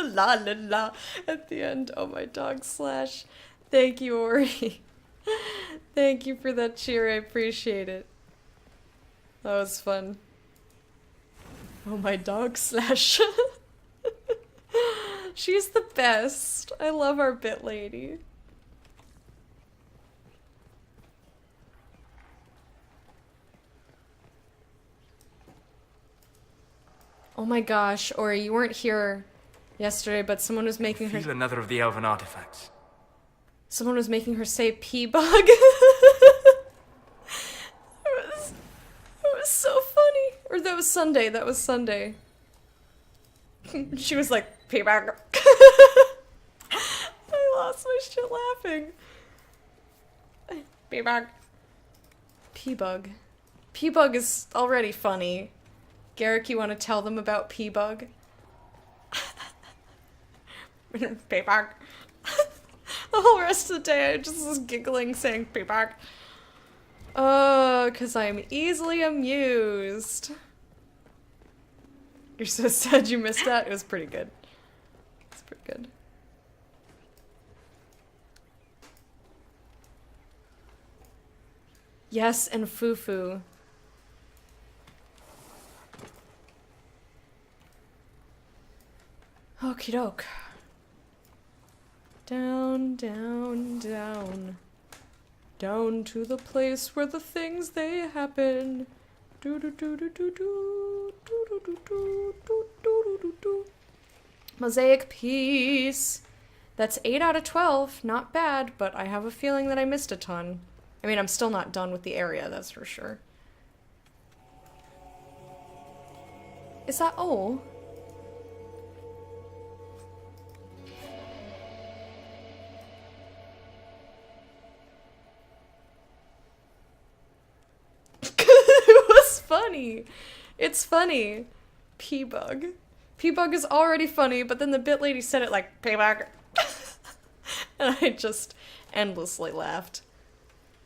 the la la la at the end. Oh, my dog slash. Thank you, Ori. Thank you for that cheer. I appreciate it. That was fun. Oh, my dog slash. She's the best. I love our bit lady. Oh my gosh, Ori, you weren't here yesterday, but someone was making her... Feel another of the elven artifacts. Someone was making her say P-bug. It was so funny. Or that was Sunday, that was Sunday. She was like, P-bug. I lost my shit laughing. P-bug. P-bug. P-bug is already funny. Garrick, you want to tell them about P-bug? P-bug. The whole rest of the day I just was giggling saying P-bug. Oh, because I'm easily amused. You're so sad you missed that? It was pretty good. It's pretty good. Yes, and Fufu. Okie doke. Down, down, down. Down to the place where the things they happen. Do do do do do do do do do do do do do do. Mosaic piece. That's 8 out of 12. Not bad, but I have a feeling that I missed a ton. I mean, I'm still not done with the area, that's for sure. Is that all? It was funny. It's funny. P-bug. P-bug is already funny, but then the bit lady said it like, P-bug. And I just endlessly laughed.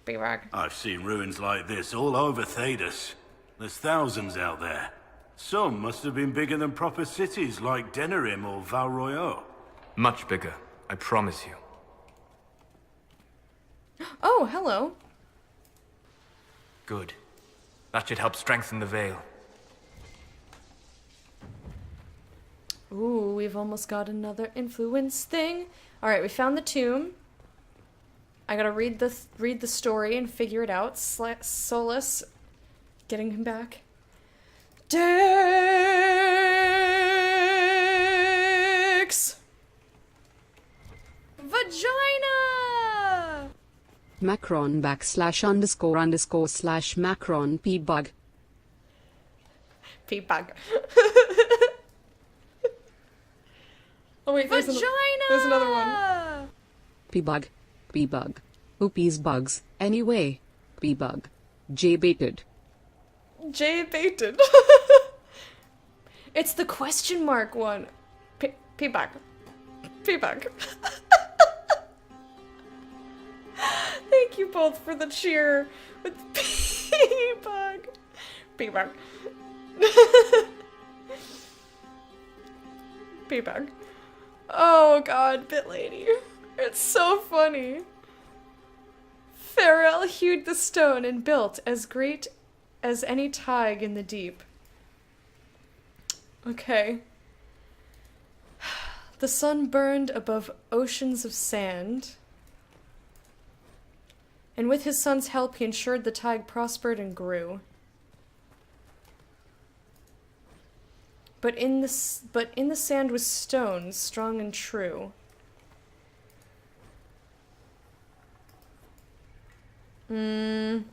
P-bug. I've seen ruins like this all over Thedas. There's thousands out there. Some must have been bigger than proper cities like Denerim or Val Royeaux. Much bigger, I promise you. Oh, hello. Good. That should help strengthen the veil. Ooh, we've almost got another influence thing. Alright, we found the tomb. I gotta read the story and figure it out. Solus, getting him back. Dicks! Vagina! Macron \__ Macron P-bug. P-bug. Oh wait, there's Vagina! There's another one. P-bug. P-bug. Oopies bugs. Anyway. P-bug. J-baited. J-baited. It's the question mark one. P-bug. P-bug. Thank you both for the cheer with P-bug. P-bug. P-bug. Oh god, bit lady. It's so funny. Farrell hewed the stone and built as great as any tig in the deep. Okay. The sun burned above oceans of sand, and with his son's help he ensured the tig prospered and grew. But in the sand was stones, strong and true. I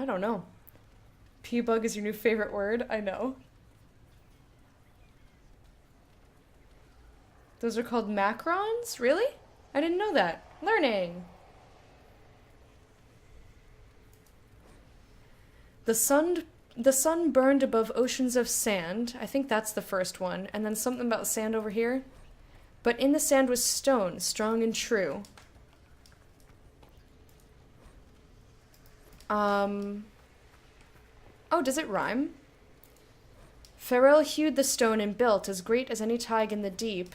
don't know. P-bug is your new favorite word? I know. Those are called macrons? Really? I didn't know that. Learning! The sun burned above oceans of sand. I think that's the first one. And then something about sand over here. But in the sand was stone, strong and true. Oh, does it rhyme? Farrell hewed the stone and built as great as any tig in the deep.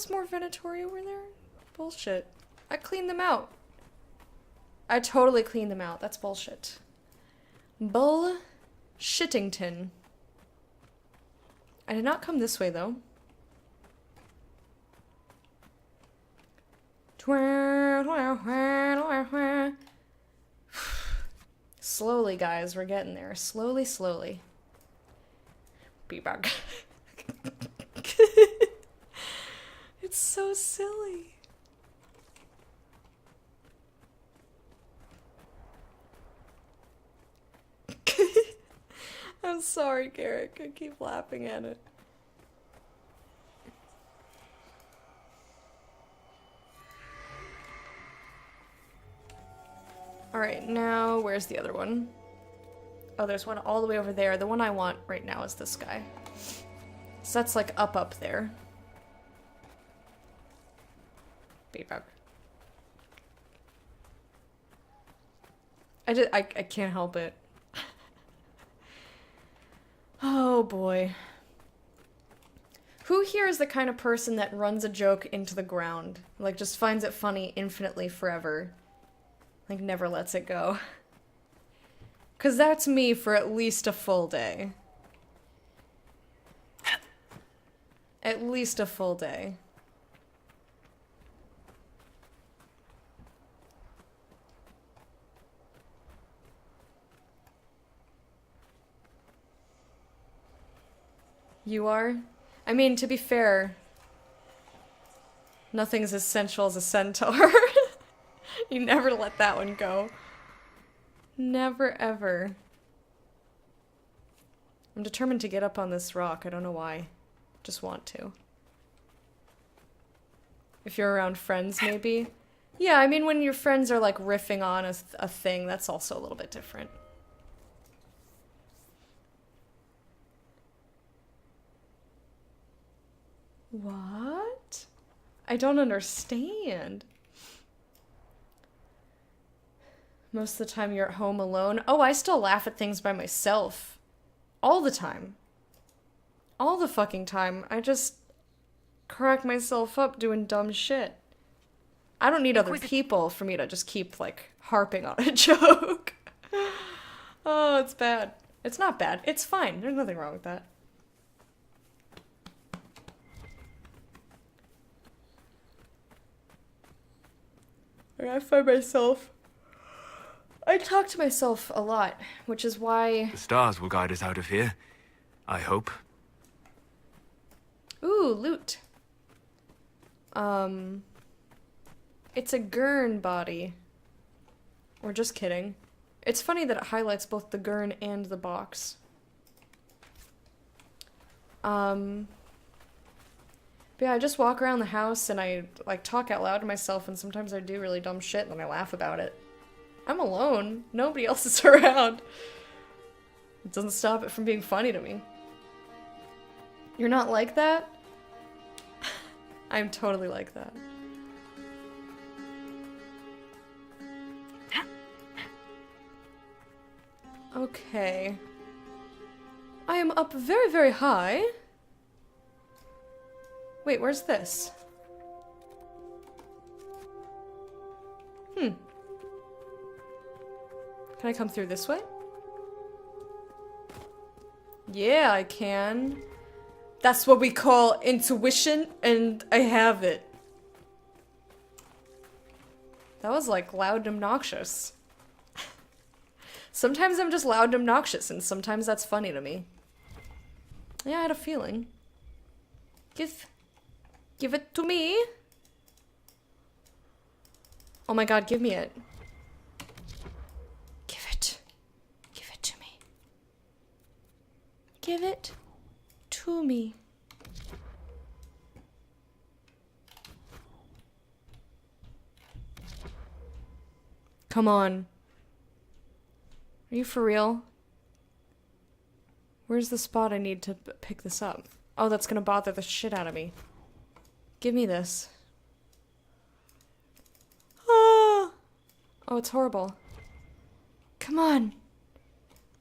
there's more Venatori over there? Bullshit. I cleaned them out. I totally cleaned them out. That's bullshit. Bull-shittington. I did not come this way, though. Slowly, guys. We're getting there. Slowly, slowly. Be back. It's so silly. I'm sorry, Garrick. I keep laughing at it. Alright, now where's the other one? Oh, there's one all the way over there. The one I want right now is this guy. So that's like up there. Beatbug. I can't help it. Oh boy. Who here is the kind of person that runs a joke into the ground? Like, just finds it funny infinitely forever. Like, never lets it go. 'Cause that's me for at least a full day. At least a full day. You are? I mean, to be fair, nothing's as sensual as a centaur. You never let that one go. Never, ever. I'm determined to get up on this rock. I don't know why. Just want to. If you're around friends, maybe. Yeah, I mean, when your friends are, like, riffing on a thing, that's also a little bit different. What? I don't understand. Most of the time you're at home alone. Oh, I still laugh at things by myself. All the time. All the fucking time. I just crack myself up doing dumb shit. I don't need other people for me to just keep, like, harping on a joke. Oh, it's bad. It's not bad. It's fine. There's nothing wrong with that. I find myself... I talk to myself a lot, which is why... The stars will guide us out of here. I hope. Ooh, loot. It's a Gurn body. Or just kidding. It's funny that it highlights both the Gurn and the box. But yeah, I just walk around the house and I, like, talk out loud to myself, and sometimes I do really dumb shit and then I laugh about it. I'm alone. Nobody else is around. It doesn't stop it from being funny to me. You're not like that? I'm totally like that. Okay. I am up very, very high. Wait, where's this? Can I come through this way? Yeah, I can. That's what we call intuition, and I have it. That was like loud and obnoxious. Sometimes I'm just loud and obnoxious, and sometimes that's funny to me. Yeah, I had a feeling. Give it to me. Oh my god, give me it. Give it. Give it to me. Give it to me. Come on. Are you for real? Where's the spot I need to pick this up? Oh, that's gonna bother the shit out of me. Give me this. Ah! Oh, it's horrible. Come on.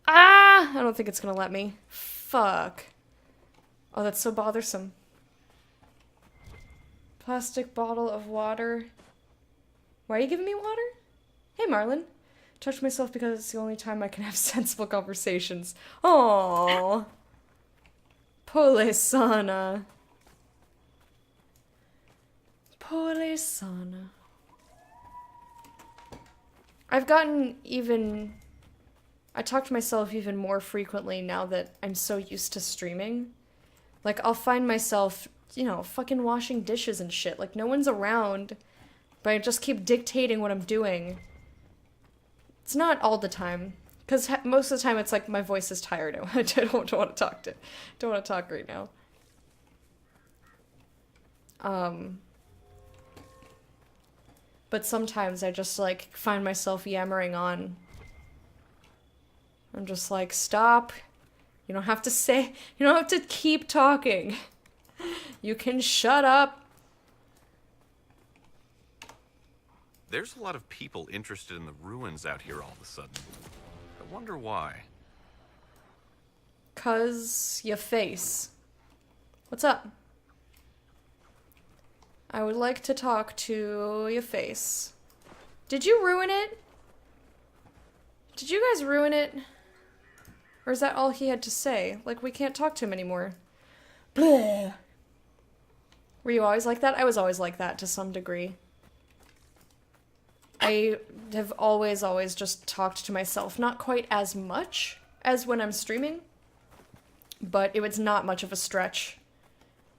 Ah! I don't think it's gonna let me. Fuck. Oh, that's so bothersome. Plastic bottle of water. Why are you giving me water? Hey, Marlon. Touch myself because it's the only time I can have sensible conversations. Aww. Pole sana. Pole sana. I've gotten even... I talk to myself even more frequently now that I'm so used to streaming. Like, I'll find myself, you know, fucking washing dishes and shit. Like, no one's around, but I just keep dictating what I'm doing. It's not all the time, because most of the time it's like my voice is tired. I don't want to talk don't want to talk right now. But sometimes I just, like, find myself yammering on. I'm just like, stop. You don't have to say, you don't have to keep talking. You can shut up. There's a lot of people interested in the ruins out here all of a sudden. I wonder why. 'Cause your face. What's up? I would like to talk to your face. Did you ruin it? Did you guys ruin it? Or is that all he had to say? Like, we can't talk to him anymore. Bleh. Were you always like that? I was always like that to some degree. I have always just talked to myself. Not quite as much as when I'm streaming, but it was not much of a stretch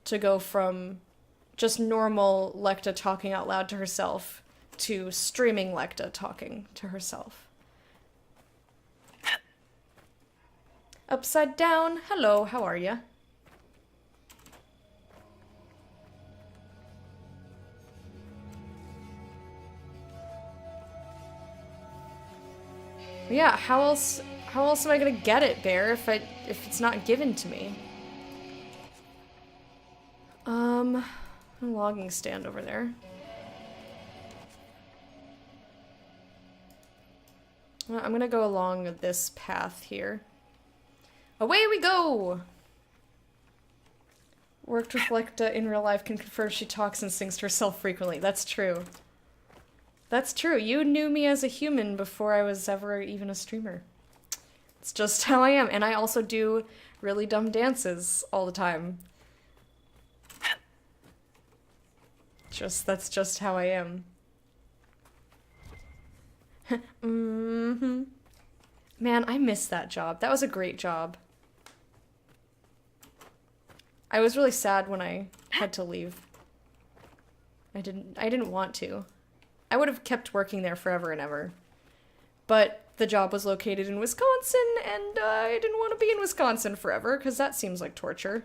to go from just normal Lecta talking out loud to herself to streaming Lecta talking to herself. Upside down. Hello, how are ya? Yeah, how else am I gonna get it, Bear, if it's not given to me? A logging stand over there. Well, I'm gonna go along this path here. Away we go! Worked with Lecta in real life, can confirm she talks and sings to herself frequently. That's true. That's true. You knew me as a human before I was ever even a streamer. It's just how I am. And I also do really dumb dances all the time. That's just how I am. Mm-hmm. Man, I missed that job. That was a great job. I was really sad when I had to leave. I didn't want to. I would have kept working there forever and ever. But the job was located in Wisconsin, and I didn't want to be in Wisconsin forever, because that seems like torture.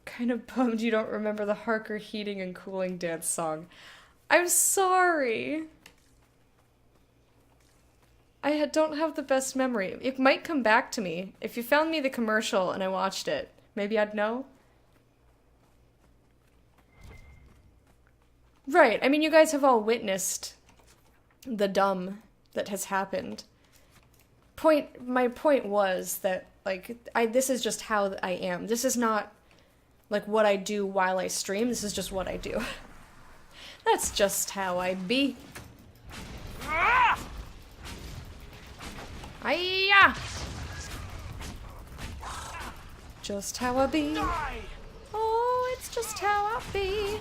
Kind of bummed you don't remember the Harker heating and cooling dance song. I'm sorry. I don't have the best memory. It might come back to me. If you found me the commercial and I watched it, maybe I'd know. Right, I mean, you guys have all witnessed the dumb that has happened. My point was that, like, this is just how I am. This is not, like, what I do while I stream. This is just what I do. That's just how I be. Hiya! Just how I be. Oh, it's just how I be.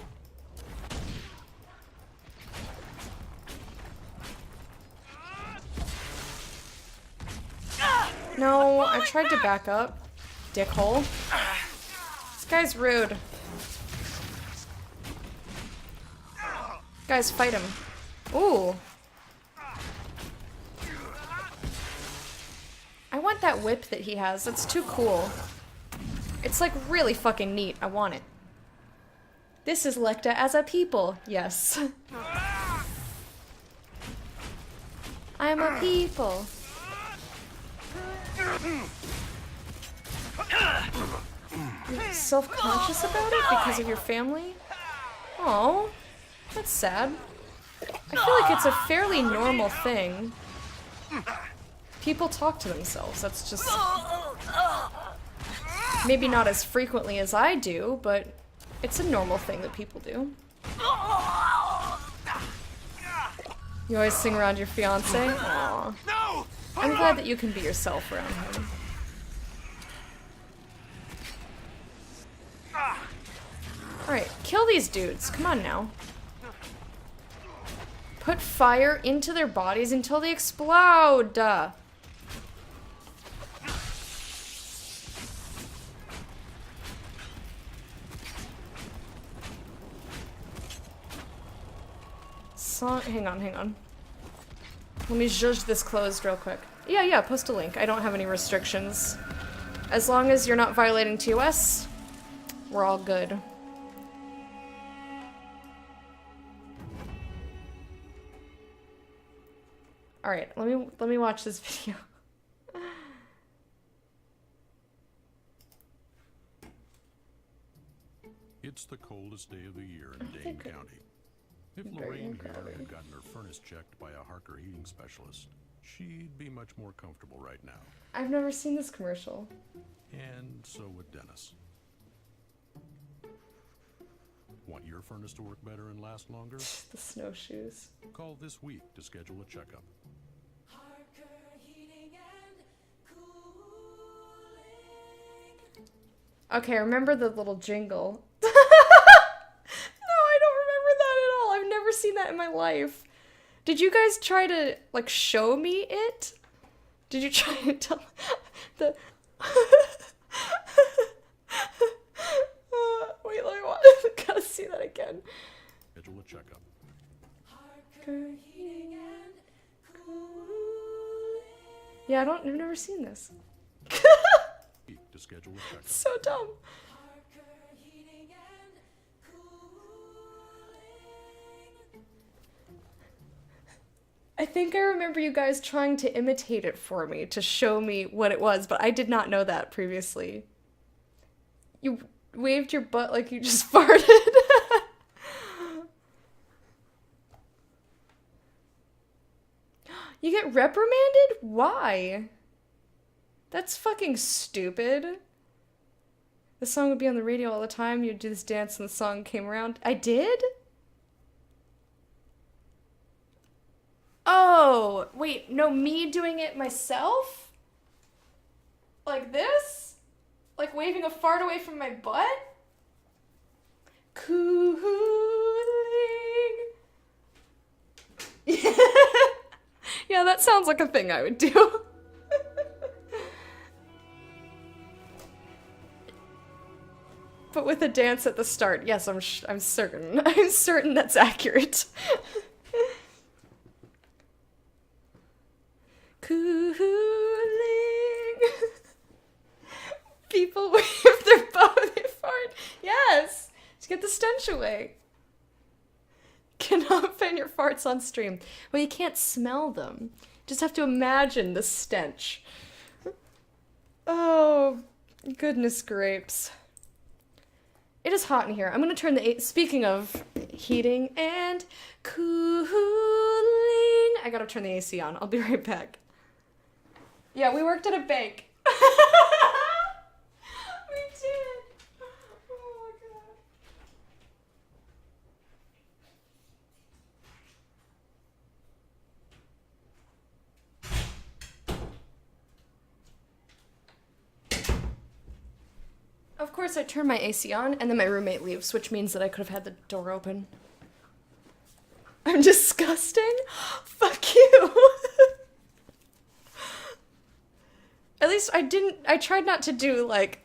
No, I tried to back up. Dickhole. This guy's rude. Guys, fight him. Ooh. I want that whip that he has. That's too cool. It's like really fucking neat. I want it. This is Lecta as a people. Yes. I'm a people. You're self-conscious about it because of your family? Oh, that's sad. I feel like it's a fairly normal thing. People talk to themselves. That's just... Maybe not as frequently as I do, but it's a normal thing that people do. You always sing around your fiance? Aww. I'm glad that you can be yourself around him. Alright, kill these dudes. Come on now. Put fire into their bodies until they explode. Hang on. Let me judge this closed real quick. Yeah, post a link. I don't have any restrictions. As long as you're not violating TOS, we're all good. Alright, let me watch this video. It's the coldest day of the year in Dane County. If Lorraine here had gotten her furnace checked by a Harker heating specialist, she'd be much more comfortable right now. I've never seen this commercial. And so would Dennis. Want your furnace to work better and last longer? The snowshoes. Call this week to schedule a checkup. Okay, remember the little jingle. No, I don't remember that at all. I've never seen that in my life. Did you guys try to, like, show me it? Did you try to tell the... wait, let me watch. I gotta see that again. Schedule a checkup. Yeah, I've never seen this. To schedule a checkup. So dumb. I think I remember you guys trying to imitate it for me to show me what it was, but I did not know that previously. You waved your butt like you just farted. You get reprimanded? Why? That's fucking stupid. The song would be on the radio all the time. You'd do this dance and the song came around. I did? Oh, wait, no, me doing it myself? Like this? Like waving a fart away from my butt? Cooling. Yeah, that sounds like a thing I would do. But with a dance at the start. Yes, I'm certain. I'm certain that's accurate. Cooling. People wave their butt when they fart. Yes! To get the stench away. Cannot fan your farts on stream. Well, you can't smell them. Just have to imagine the stench. Oh, goodness grapes. It is hot in here. I'm gonna turn the speaking of heating and cooling, I gotta turn the AC on. I'll be right back. Yeah, we worked at a bank. We did. Oh my god. Of course, I turn my AC on, and then my roommate leaves, which means that I could have had the door open. I'm disgusting? Fuck you! At least I tried not to do, like,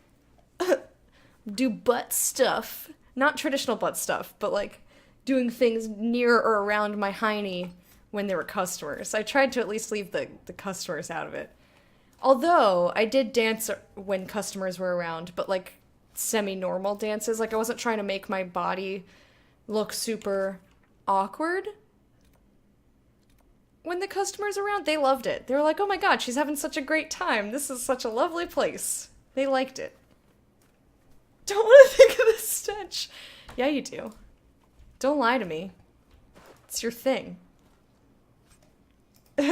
do butt stuff. Not traditional butt stuff, but, like, doing things near or around my hiney when there were customers. I tried to at least leave the customers out of it. Although, I did dance when customers were around, but, like, semi-normal dances. Like, I wasn't trying to make my body look super awkward. When the customers were around, they loved it. They were like, oh my god, she's having such a great time. This is such a lovely place. They liked it. Don't want to think of the stench. Yeah, you do. Don't lie to me. It's your thing.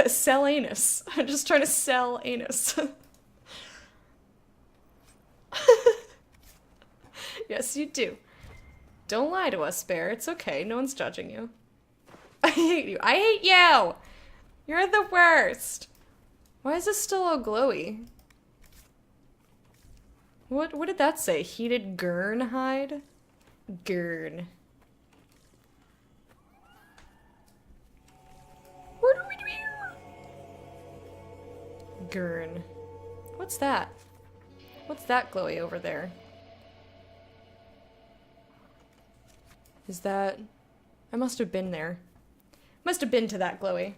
Sell anus. I'm just trying to sell anus. Yes, you do. Don't lie to us, Bear. It's okay. No one's judging you. I hate you. I hate you! You're the worst. Why is this still all glowy? What did that say? Heated gurn hide? Gurn. What do we do? Gurn. What's that? What's that glowy over there? Is that... I must have been there. Must have been to that glowy.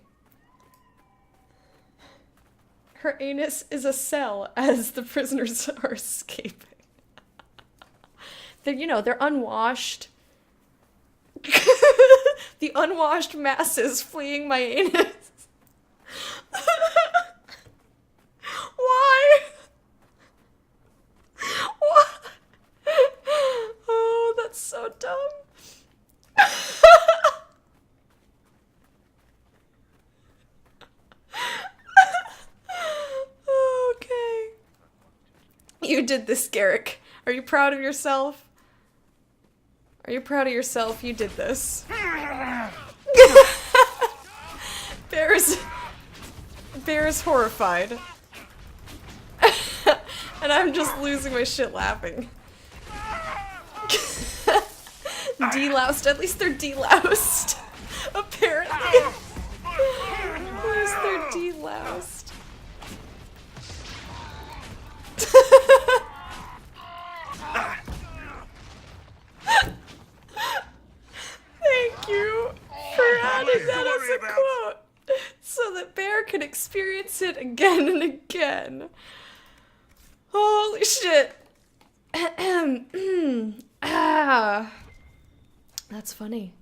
Her anus is a cell as the prisoners are escaping. They're, you know, they're unwashed. The unwashed masses fleeing my anus. Why? What? Oh, that's so dumb. Okay. You did this, Garrick. Are you proud of yourself? Are you proud of yourself? You did this. Bear's horrified. And I'm just losing my shit laughing. Deloused. At least they're deloused. Apparently. At least they're deloused. Thank you for adding that as a quote. So that Bear can experience it again and again. Holy shit. Ah. That's funny.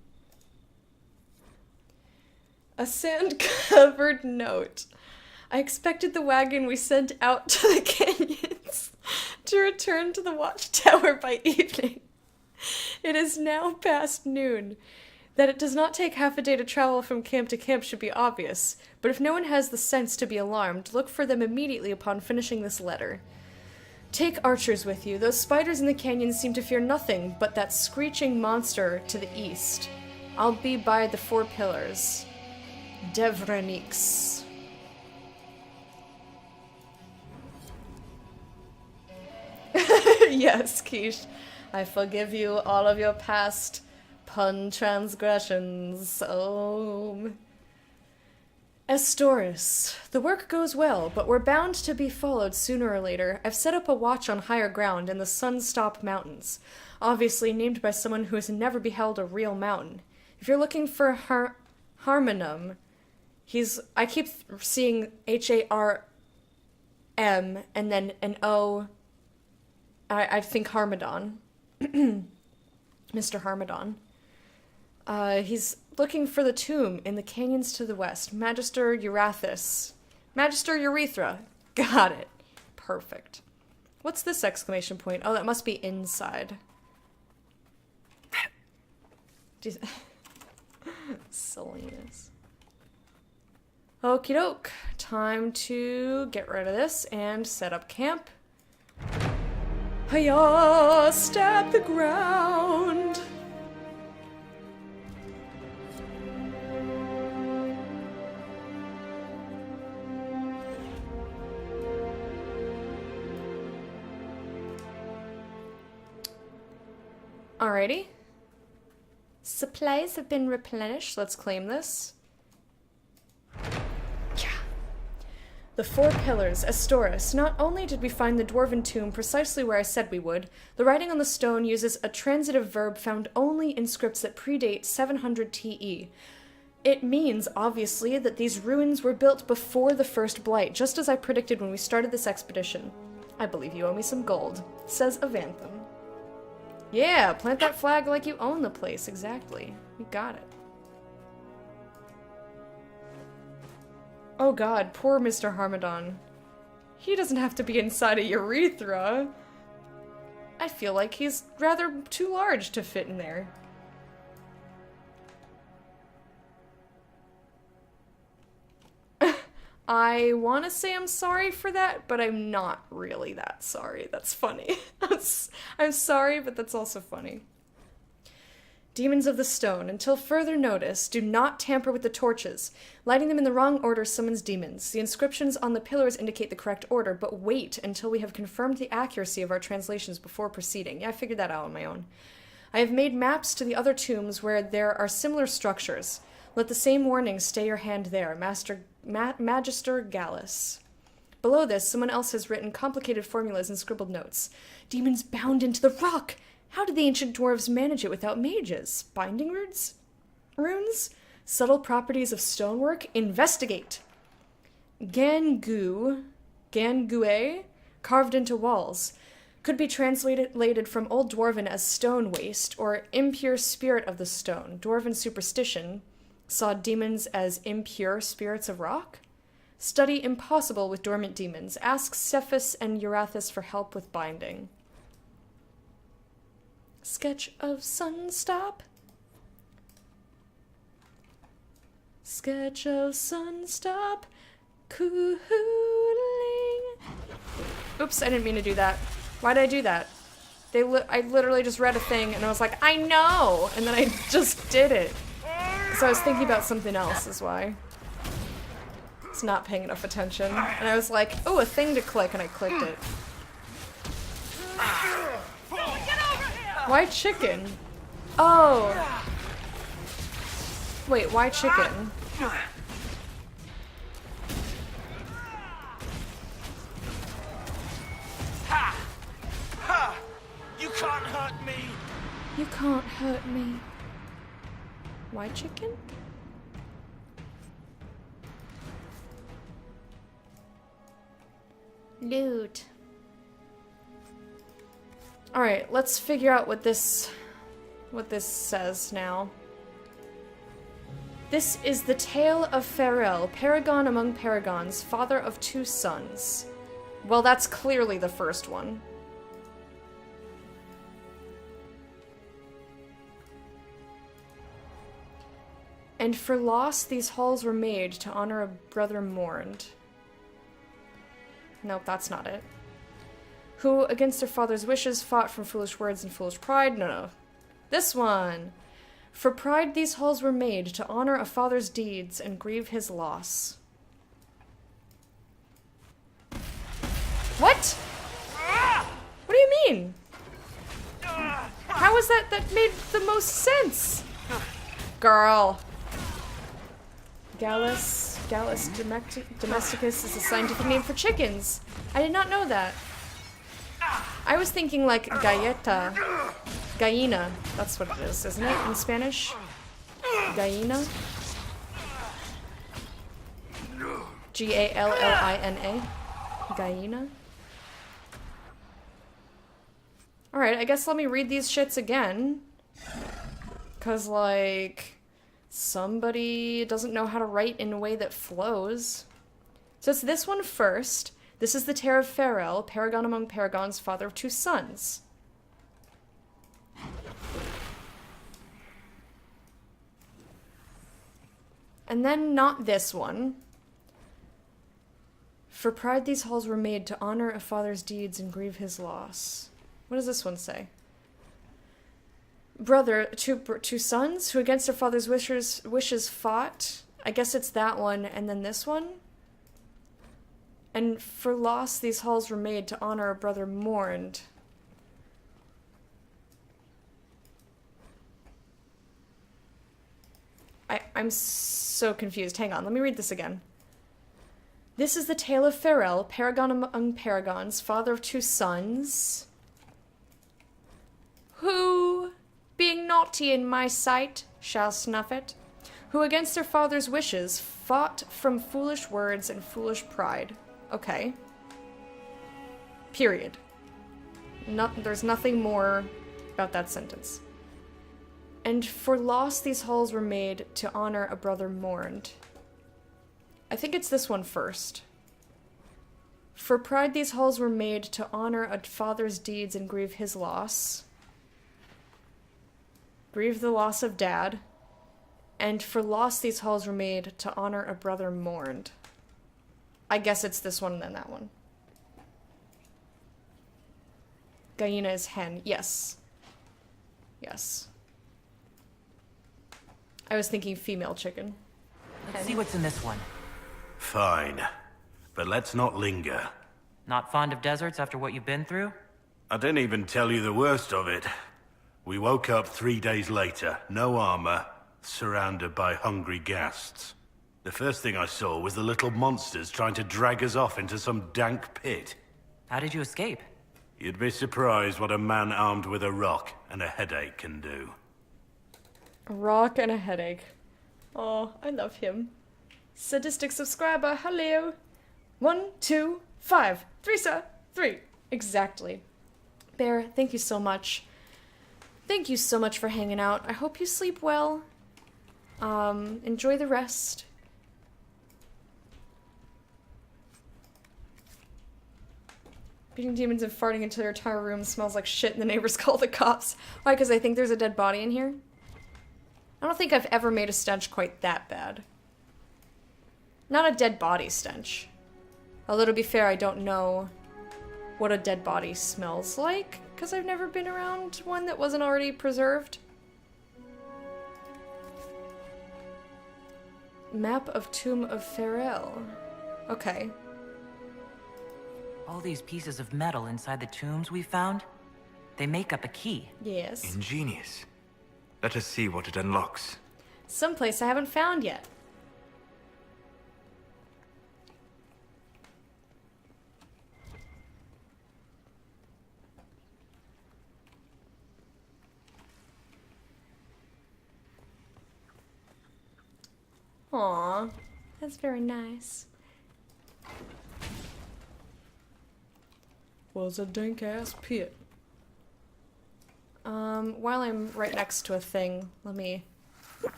A sand-covered note. I expected the wagon we sent out to the canyons to return to the watchtower by evening. It is now past noon. That it does not take half a day to travel from camp to camp should be obvious, but if no one has the sense to be alarmed, look for them immediately upon finishing this letter. Take archers with you. Those spiders in the canyon seem to fear nothing but that screeching monster to the east. I'll be by the 4 pillars. Devrenix. Yes, Quiche. I forgive you all of your past pun transgressions. Oh. Astoris. The work goes well, but we're bound to be followed sooner or later. I've set up a watch on higher ground in the Sunstop Mountains, obviously named by someone who has never beheld a real mountain. If you're looking for Harmonum, I keep seeing Harm and then an O. I think Harmadon. Mr. Harmadon. He's looking for the tomb in the canyons to the west. Magister Eurythus. Magister Urethra. Got it. Perfect. What's this exclamation point? Oh, that must be inside. Jeez. Silliness. Okie doke. Time to get rid of this and set up camp. Hiya! Stab the ground! Alrighty. Supplies have been replenished. Let's claim this. Yeah. The 4 pillars, Astoris. Not only did we find the dwarven tomb precisely where I said we would, the writing on the stone uses a transitive verb found only in scripts that predate 700 TE. It means, obviously, that these ruins were built before the first blight, just as I predicted when we started this expedition. I believe you owe me some gold, says Avantham. Yeah, plant that flag like you own the place, exactly. You got it. Oh god, poor Mr. Harmadon. He doesn't have to be inside a urethra. I feel like he's rather too large to fit in there. I want to say I'm sorry for that, but I'm not really that sorry. That's funny. I'm sorry, but that's also funny. Demons of the Stone. Until further notice, do not tamper with the torches. Lighting them in the wrong order summons demons. The inscriptions on the pillars indicate the correct order, but wait until we have confirmed the accuracy of our translations before proceeding. Yeah, I figured that out on my own. I have made maps to the other tombs where there are similar structures. Let the same warnings stay your hand there. Magister Gallus. Below this, someone else has written complicated formulas and scribbled notes. Demons bound into the rock! How did the ancient dwarves manage it without mages? Binding runes? Subtle properties of stonework? Investigate! Gangue, carved into walls. Could be translated from Old Dwarven as stone waste, or impure spirit of the stone. Dwarven superstition saw demons as impure spirits of rock? Study impossible with dormant demons. Ask Cephas and Eurythus for help with binding. Sketch of Sunstop. Sketch of Sunstop. Cooling. Oops, I didn't mean to do that. Why did I do that? I literally just read a thing and I was like, I know! And then I just did it. So I was thinking about something else is why. It's not paying enough attention. And I was like, oh, a thing to click, and I clicked it. Why chicken? Oh. Wait, why chicken? You can't hurt me! You can't hurt me. Why chicken? Loot. Alright, let's figure out what this says now. This is the tale of Farel, paragon among paragons, father of 2 sons. Well, that's clearly the first one. And for loss, these halls were made to honor a brother mourned. Nope, that's not it. Who, against their father's wishes, fought from foolish words and foolish pride. No. This one. For pride these halls were made, to honor a father's deeds and grieve his loss. What? What do you mean? How is that made the most sense? Girl. Gallus domesticus is a scientific name for chickens. I did not know that. I was thinking like galleta. Gallina. That's what it is, isn't it, in Spanish? Gallina? Gallina? Gallina? Alright, I guess let me read these shits again. 'Cause, like, somebody doesn't know how to write in a way that flows. So it's this one first. This is the tale of Farel, paragon among paragons, father of 2 sons. And then not this one. For pride these halls were made, to honor a father's deeds and grieve his loss. What does this one say? Brother, two sons, who against their father's wishes fought. I guess it's that one, and then this one. And for loss these halls were made, to honor a brother mourned. I'm so confused. Hang on, let me read this again. This is the tale of Farel, paragon among paragons, father of 2 sons, who, being naughty in my sight, shall snuff it, who against their father's wishes fought from foolish words and foolish pride. Okay. Period. There's nothing more about that sentence. And for loss these halls were made, to honor a brother mourned. I think it's this one first. For pride these halls were made, to honor a father's deeds and grieve his loss. Grieve the loss of dad. And for loss these halls were made, to honor a brother mourned. I guess it's this one and then that one. Gallina is hen. Yes. Yes. I was thinking female chicken. Let's see what's in this one. Fine. But let's not linger. Not fond of deserts after what you've been through? I didn't even tell you the worst of it. We woke up 3 days later, no armor, surrounded by hungry ghasts. The first thing I saw was the little monsters trying to drag us off into some dank pit. How did you escape? You'd be surprised what a man armed with a rock and a headache can do. A rock and a headache. Oh, I love him. Sadistic subscriber, hello. 1, 2, 5. 3, sir. 3. Exactly. Bear, thank you so much. Thank you so much for hanging out. I hope you sleep well. Enjoy the rest. Beating demons and farting into their entire room smells like shit and the neighbors call the cops. Why? Because I think there's a dead body in here? I don't think I've ever made a stench quite that bad. Not a dead body stench. Although to be fair, I don't know what a dead body smells like, because I've never been around one that wasn't already preserved. Map of Tomb of Farrell. Okay. All these pieces of metal inside the tombs we found, they make up a key. Yes. Ingenious. Let us see what it unlocks. Someplace I haven't found yet. Aw, that's very nice. Was a dank ass pit. While I'm right next to a thing, let me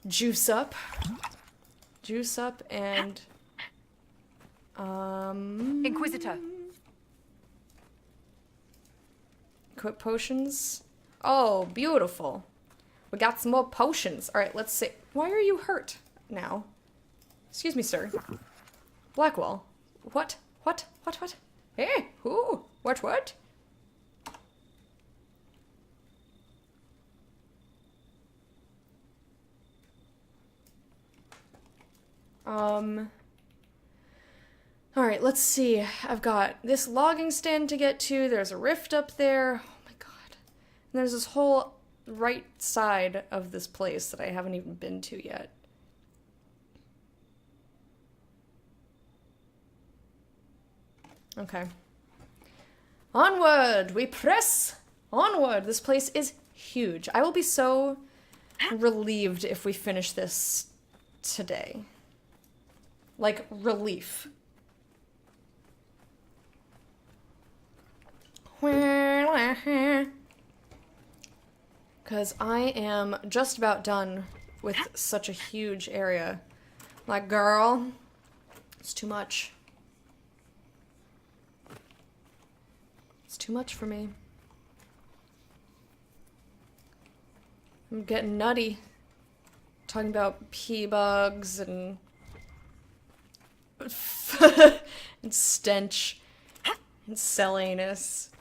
juice up. Juice up and Inquisitor. equip potions. Oh, beautiful. We got some more potions. Alright, let's see. Why are you hurt now? Excuse me, sir. Blackwall. What? What? What? What? Hey, who? What? What? Alright, let's see. I've got this logging stand to get to. There's a rift up there. Oh my god. And there's this whole right side of this place that I haven't even been to yet. Okay. Onward! We press! Onward! This place is huge. I will be so relieved if we finish this today. Like, relief. Because I am just about done with such a huge area. Like, girl, it's too much. It's too much for me. I'm getting nutty. Talking about pea bugs and and stench and silliness.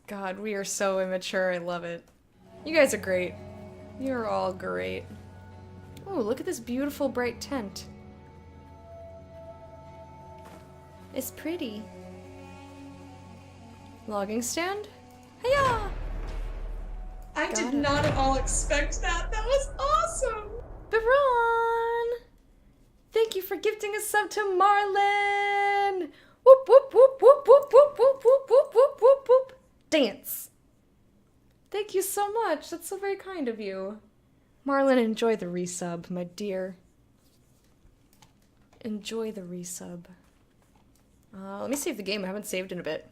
God, we are so immature. I love it. You guys are great. You're all great. Oh, look at this beautiful bright tent. It's pretty. Logging stand? Hiya! I did not at all expect that. That was awesome! Baron! Thank you for gifting a sub to Marlin! Whoop whoop whoop whoop whoop whoop whoop whoop whoop whoop whoop whoop. Dance. Thank you so much. That's so very kind of you. Marlin, enjoy the resub, my dear. Enjoy the resub. Let me save the game. I haven't saved in a bit.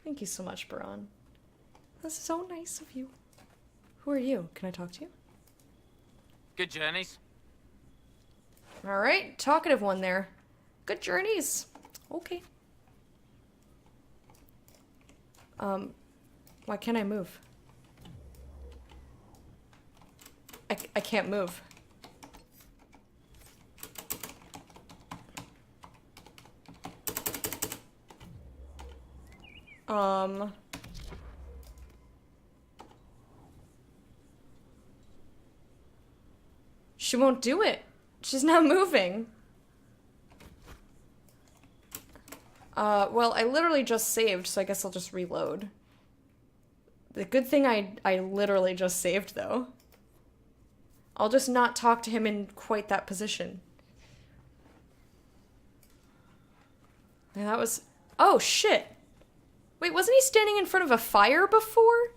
Thank you so much, Baron. That's so nice of you. Who are you? Can I talk to you? Good journeys. Alright, talkative one there. Good journeys. Okay. Why can't I move? I can't move. She won't do it. She's not moving. Well, I literally just saved, so I guess I'll just reload. The good thing I literally just saved, though. I'll just not talk to him in quite that position. And that was... Oh, shit! Wait, wasn't he standing in front of a fire before?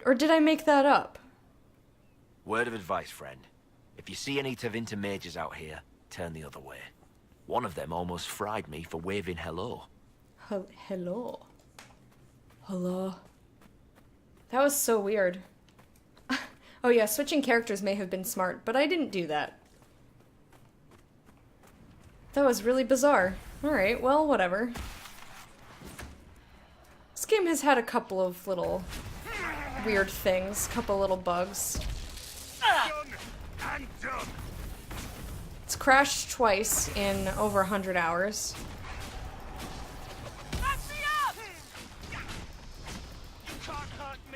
Or did I make that up? Word of advice, friend. If you see any Tevinter mages out here, turn the other way. One of them almost fried me for waving hello. Hello? Hello? That was so weird. Oh yeah, switching characters may have been smart, but I didn't do that. That was really bizarre. Alright, well, whatever. This game has had a couple of little weird things, couple little bugs. It's crashed twice in over 100 hours.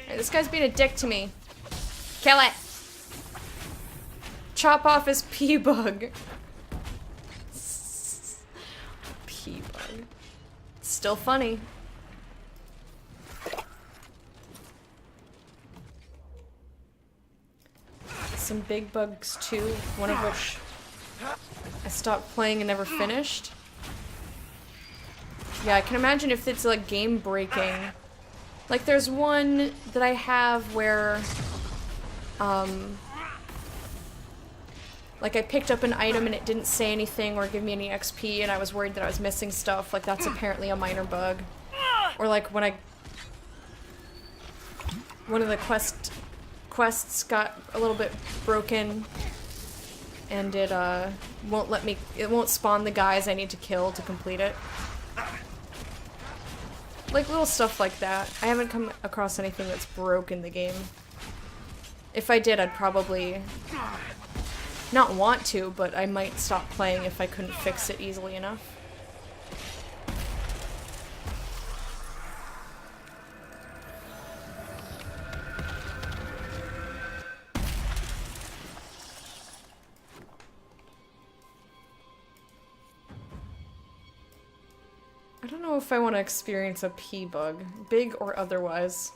Hey, this guy's being a dick to me. Kill it! Chop off his P-bug. P-bug. Still funny. Some big bugs too, one of which I stopped playing and never finished. Yeah, I can imagine if it's like game breaking. Like there's one that I have where like I picked up an item and it didn't say anything or give me any XP and I was worried that I was missing stuff. Like that's apparently a minor bug. Or like when one of the quests got a little bit broken and it won't spawn the guys I need to kill to complete it. Like little stuff like that. I haven't come across anything that's broken the game. If I did, I'd probably not want to, but I might stop playing if I couldn't fix it easily enough. I don't know if I want to experience a pee bug, big or otherwise.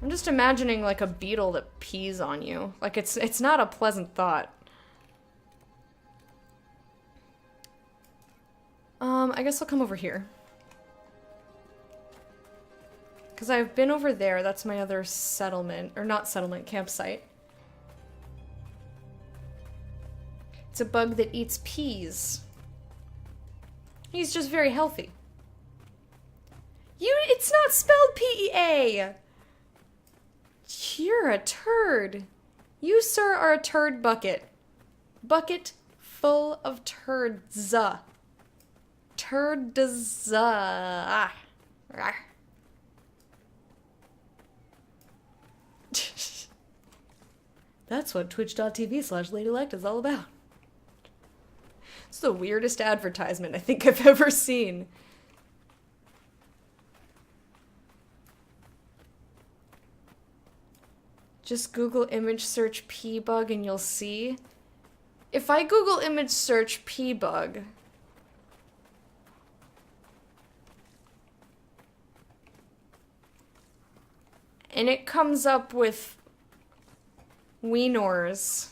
I'm just imagining like a beetle that pees on you. Like it's not a pleasant thought. I guess I'll come over here. Because I've been over there, that's my other settlement, or not settlement, campsite. It's a bug that eats peas. He's just very healthy. It's not spelled P-E-A! You're a turd. You, sir, are a turd bucket. Bucket full of turds. Turds. Ah. That's what twitch.tv/LadyLect is all about. It's the weirdest advertisement I think I've ever seen. Just Google image search P-bug and you'll see. If I Google image search P-bug, and it comes up with Weenors,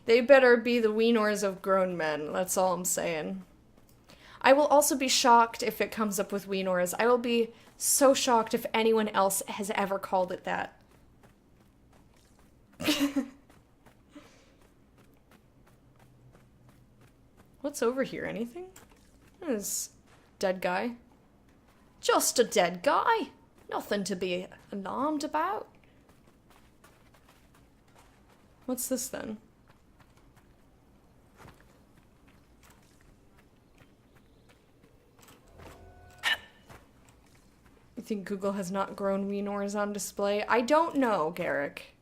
they better be the Weenors of grown men. That's all I'm saying. I will also be shocked if it comes up with Weenors. I will be so shocked if anyone else has ever called it that. What's over here? Anything? There's dead guy. Just a dead guy. Nothing to be alarmed about. What's this then? You think Google has not grown Weenors on display? I don't know, Garrick.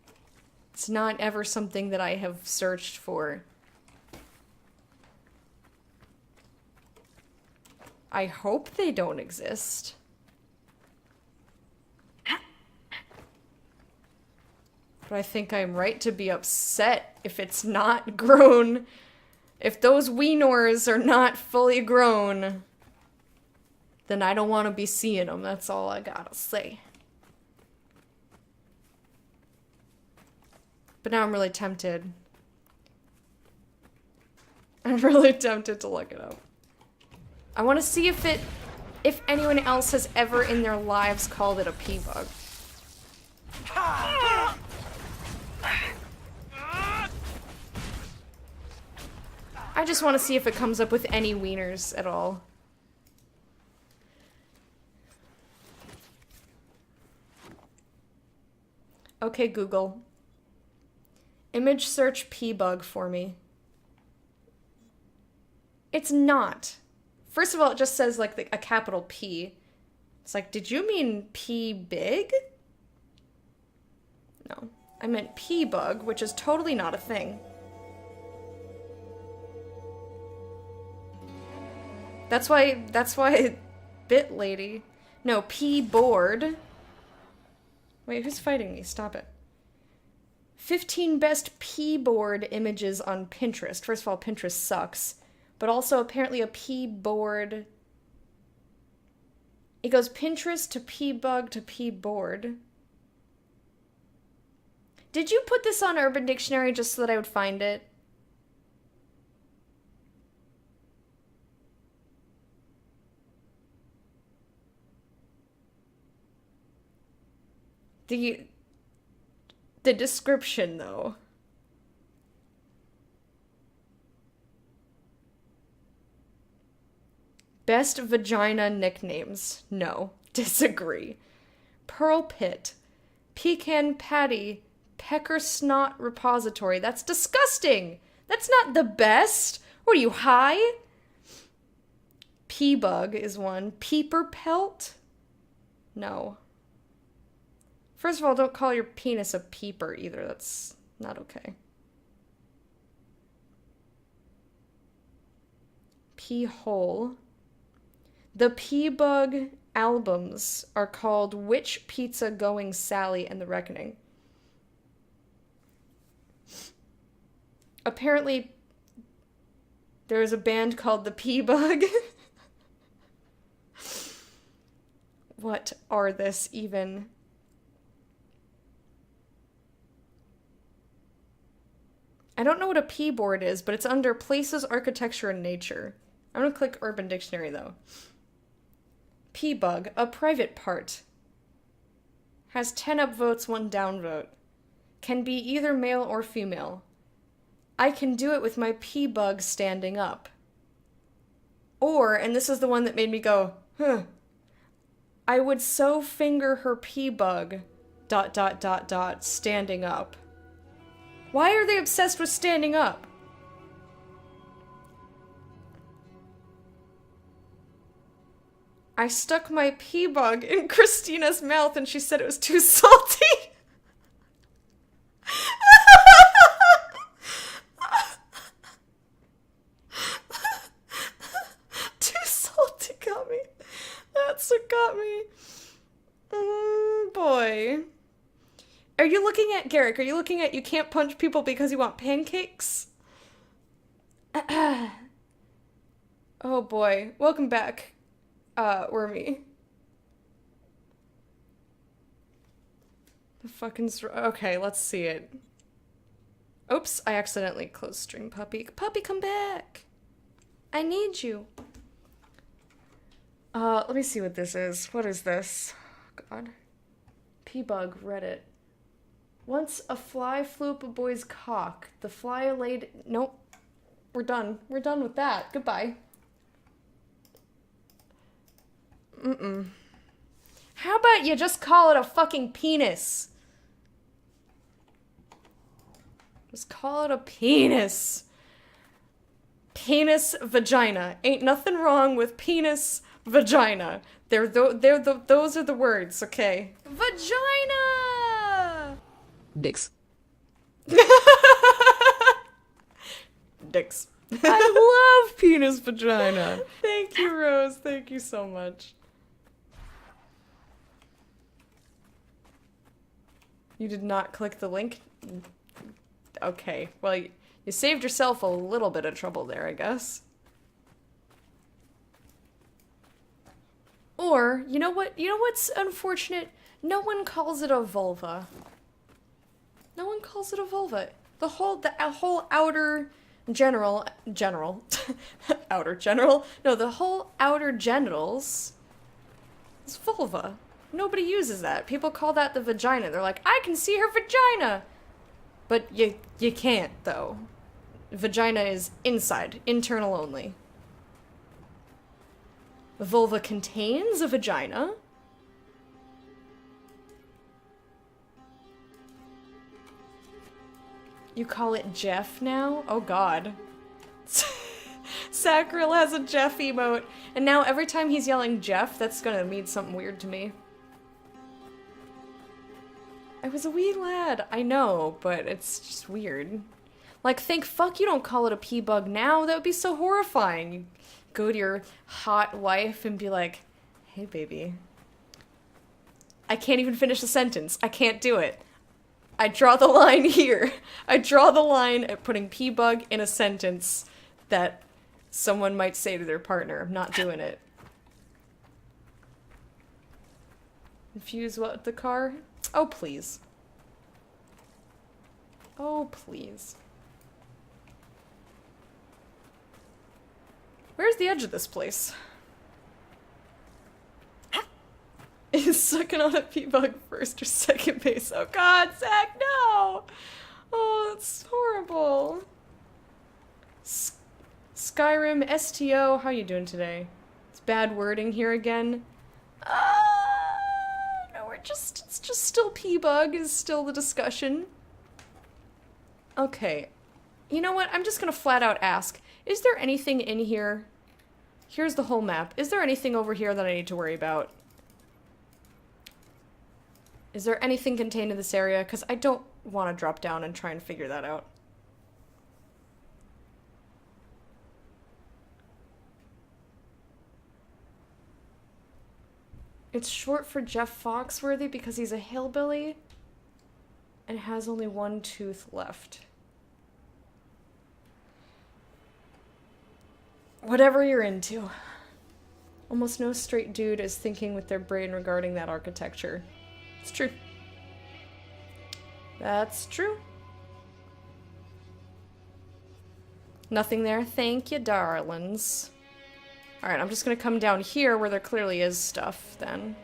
It's not ever something that I have searched for. I hope they don't exist. But I think I'm right to be upset if it's not grown. If those wieners are not fully grown, then I don't want to be seeing them. That's all I gotta say. But now I'm really tempted. I'm really tempted to look it up. I want to see if anyone else has ever in their lives called it a pea bug. I just want to see if it comes up with any wieners at all. Okay, Google. Image search pea bug for me. It's not. First of all, it just says like a capital P. It's like, did you mean pea big? No, I meant pea bug, which is totally not a thing. That's why bit lady. No, pea board. Wait, who's fighting me? Stop it. 15 best pea board images on Pinterest. First of all, Pinterest sucks. But also apparently a pea board. It goes Pinterest to pea bug to pea board. Did you put this on Urban Dictionary just so that I would find it? The description, though. Best vagina nicknames. No. Disagree. Pearl Pit. Pecan Patty. Pecker Snot Repository. That's disgusting! That's not the best! What are you, high? Pea Bug is one. Peeper Pelt? No. First of all, don't call your penis a peeper either. That's not okay. Pea Hole. The Pea Bug albums are called Which Pizza Going Sally and the Reckoning. Apparently, there's a band called the Pea Bug. What are this even? I don't know what a pea board is, but it's under Places, Architecture, and Nature. I'm gonna click Urban Dictionary, though. Pea bug, a private part. Has 10 upvotes, 1 downvote. Can be either male or female. I can do it with my pea bug standing up. Or, and this is the one that made me go, huh. I would so finger her pea bug, ... standing up. Why are they obsessed with standing up? I stuck my pea bug in Christina's mouth and she said it was too salty. Too salty got me. That's what got me. Boy. Are you looking at, Garrick, are you looking at you can't punch people because you want pancakes? Oh boy. Welcome back, Wormy. The fucking okay, let's see it. Oops, I accidentally closed string puppy. Puppy, come back. I need you. Let me see what this is. What is this? Oh, God. P-Bug, Reddit. Once a fly flew up a boy's cock. The fly laid... Nope. We're done. We're done with that. Goodbye. How about you just call it a fucking penis? Just call it a penis. Penis, vagina. Ain't nothing wrong with penis, vagina. Those are the words, okay? Vagina! Dicks. Dicks. I love penis vagina. Thank you, Rose. Thank you so much. You did not click the link? Okay, well, you saved yourself a little bit of trouble there, I guess. Or, you know what? You know what's unfortunate? No one calls it a vulva. No one calls it a vulva. The whole outer general, outer general? No, the whole outer genitals is vulva. Nobody uses that. People call that the vagina. They're like, I can see her vagina! But you can't, though. Vagina is inside, internal only. The vulva contains a vagina. You call it Jeff now? Oh god. Sacril has a Jeff emote. And now every time he's yelling Jeff, that's gonna mean something weird to me. I was a wee lad. I know, but it's just weird. Like, thank fuck you don't call it a pee-bug now. That would be so horrifying. You go to your hot wife and be like, hey, baby. I can't even finish a sentence. I can't do it. I draw the line here. I draw the line at putting pee-bug in a sentence that someone might say to their partner. I'm not doing it. Infuse what with the car? Oh, please. Oh, please. Where's the edge of this place? Is sucking on a pee-bug first or second base? Oh god, Zach, no! Oh, that's horrible. Skyrim STO, how you doing today? It's bad wording here again. No, it's just still pee-bug is still the discussion. Okay. You know what? I'm just gonna flat out ask. Is there anything in here? Here's the whole map. Is there anything over here that I need to worry about? Is there anything contained in this area? Because I don't want to drop down and try and figure that out. It's short for Jeff Foxworthy because he's a hillbilly and has only one tooth left. Whatever you're into. Almost no straight dude is thinking with their brain regarding that architecture. It's true. That's true. Nothing there. Thank you, darlings. Alright, I'm just gonna come down here where there clearly is stuff, then.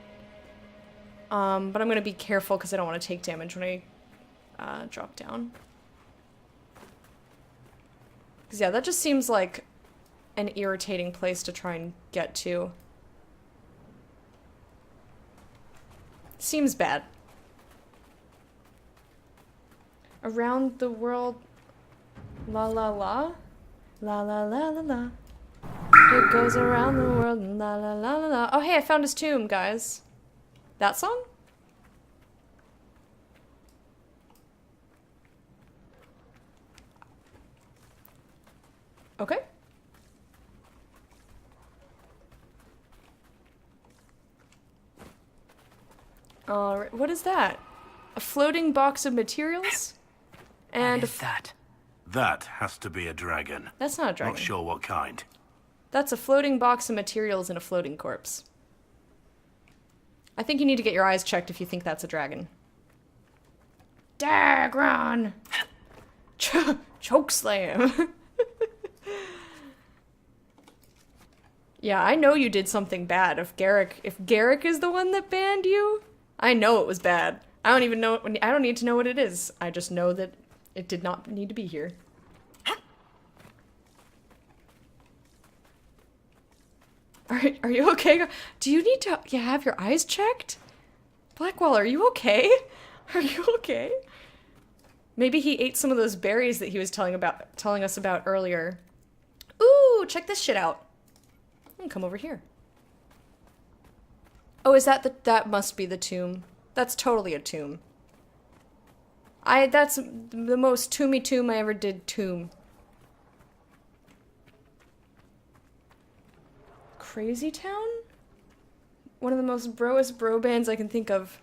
But I'm gonna be careful because I don't want to take damage when I drop down. Because, yeah, that just seems like an irritating place to try and get to. Seems bad. Around the world, la la la, la la la la la. It goes around the world, la la la la la. Oh hey, I found his tomb, guys. That song? Okay. Alright, what is that? A floating box of materials? And what is that? That has to be a dragon. That's not a dragon. Not sure what kind. That's a floating box of materials and a floating corpse. I think you need to get your eyes checked if you think that's a dragon. Dagron! Chokeslam! Yeah, I know you did something bad. If Garrick is the one that banned you, I know it was bad. I don't even know. I don't need to know what it is. I just know that it did not need to be here. Are you okay? Do you need to have your eyes checked? Blackwall, are you okay? Are you okay? Maybe he ate some of those berries that he was telling us about earlier. Ooh, check this shit out. Come over here. Oh, is that that must be the tomb. That's totally a tomb. That's the most tomb I ever did tomb. Crazy Town? One of the most broest bro bands I can think of.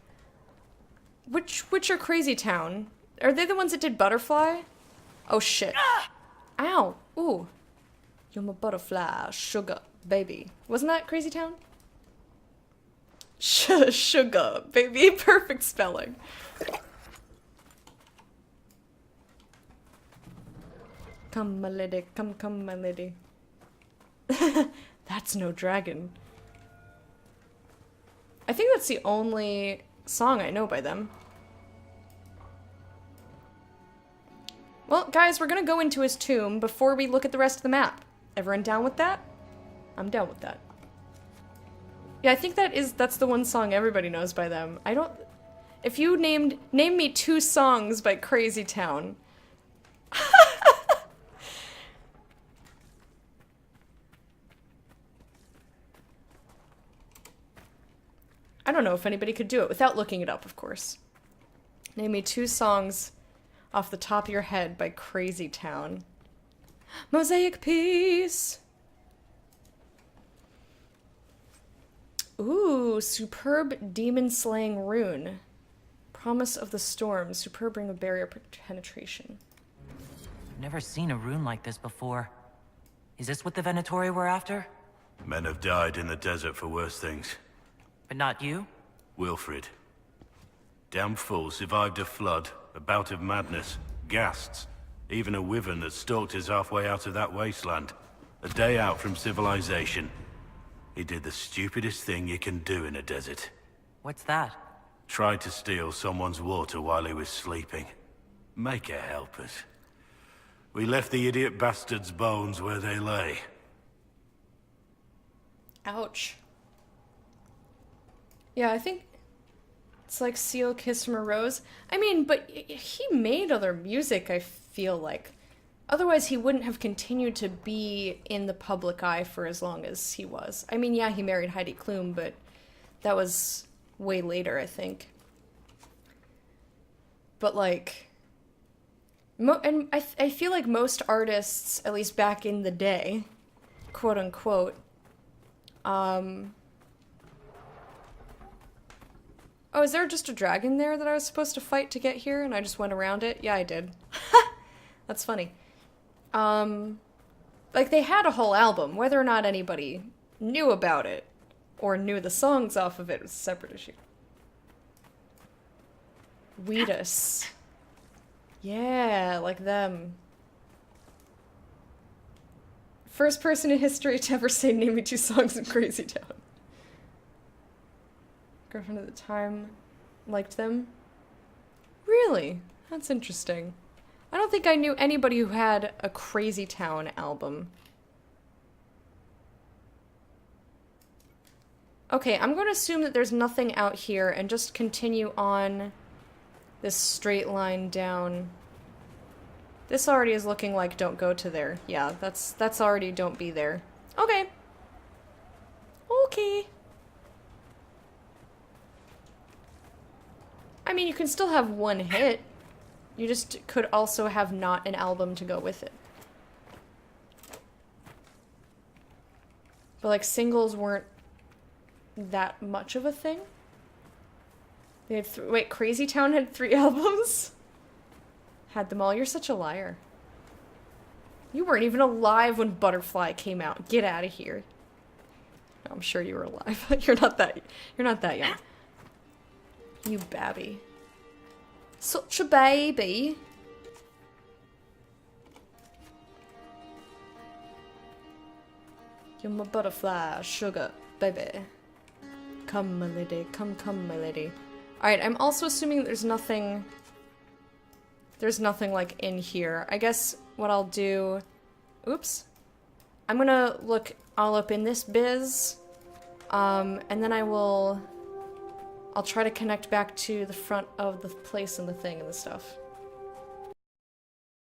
Which are Crazy Town? Are they the ones that did Butterfly? Oh shit. Ow! Ooh. You're my butterfly, sugar, baby. Wasn't that Crazy Town? Sugar, baby. Perfect spelling. Come, my lady. Come, my lady. That's no dragon. I think that's the only song I know by them. Well, guys, we're gonna go into his tomb before we look at the rest of the map. Everyone down with that? I'm down with that. Yeah, I think that's the one song everybody knows by them. I don't... If you name me 2 songs by Crazy Town. I don't know if anybody could do it without looking it up, of course. Name me 2 songs off the top of your head by Crazy Town. Mosaic piece! Ooh, superb demon-slaying rune. Promise of the storm. Superb ring of barrier penetration. I've never seen a rune like this before. Is this what the Venatori were after? Men have died in the desert for worse things. But not you? Wilfred. Damn fool survived a flood, a bout of madness, ghasts, even a wyvern that stalked us halfway out of that wasteland. A day out from civilization. He did the stupidest thing you can do in a desert. What's that? Tried to steal someone's water while he was sleeping. Make her help us. We left the idiot bastard's bones where they lay. Ouch. Yeah, I think it's like Seal Kiss from a Rose. I mean, but he made other music, I feel like. Otherwise, he wouldn't have continued to be in the public eye for as long as he was. I mean, yeah, he married Heidi Klum, but that was way later, I think. But, like... and I feel like most artists, at least back in the day, quote-unquote, Oh, is there just a dragon there that I was supposed to fight to get here and I just went around it? Yeah, I did. That's funny. Like, they had a whole album. Whether or not anybody knew about it or knew the songs off of it was a separate issue. Wheatus. Yeah, like them. First person in history to ever say name me 2 songs in Crazy Town. Girlfriend at the time liked them. Really? That's interesting. I don't think I knew anybody who had a Crazy Town album. Okay, I'm going to assume that there's nothing out here and just continue on this straight line down. This already is looking like don't go to there. Yeah, that's already don't be there. Okay. Okay. I mean, you can still have one hit. You just could also have not an album to go with it. But, like, singles weren't that much of a thing. They had wait, Crazy Town had 3 albums? Had them all. You're such a liar. You weren't even alive when Butterfly came out. Get out of here. No, I'm sure you were alive. You're not that young. You babby. Such a baby. You're my butterfly, sugar, baby. Come, my lady. Come, my lady. Alright, I'm also assuming there's nothing, like, in here. I guess what I'll do... Oops. I'm gonna look all up in this biz. And then I'll try to connect back to the front of the place and the thing and the stuff.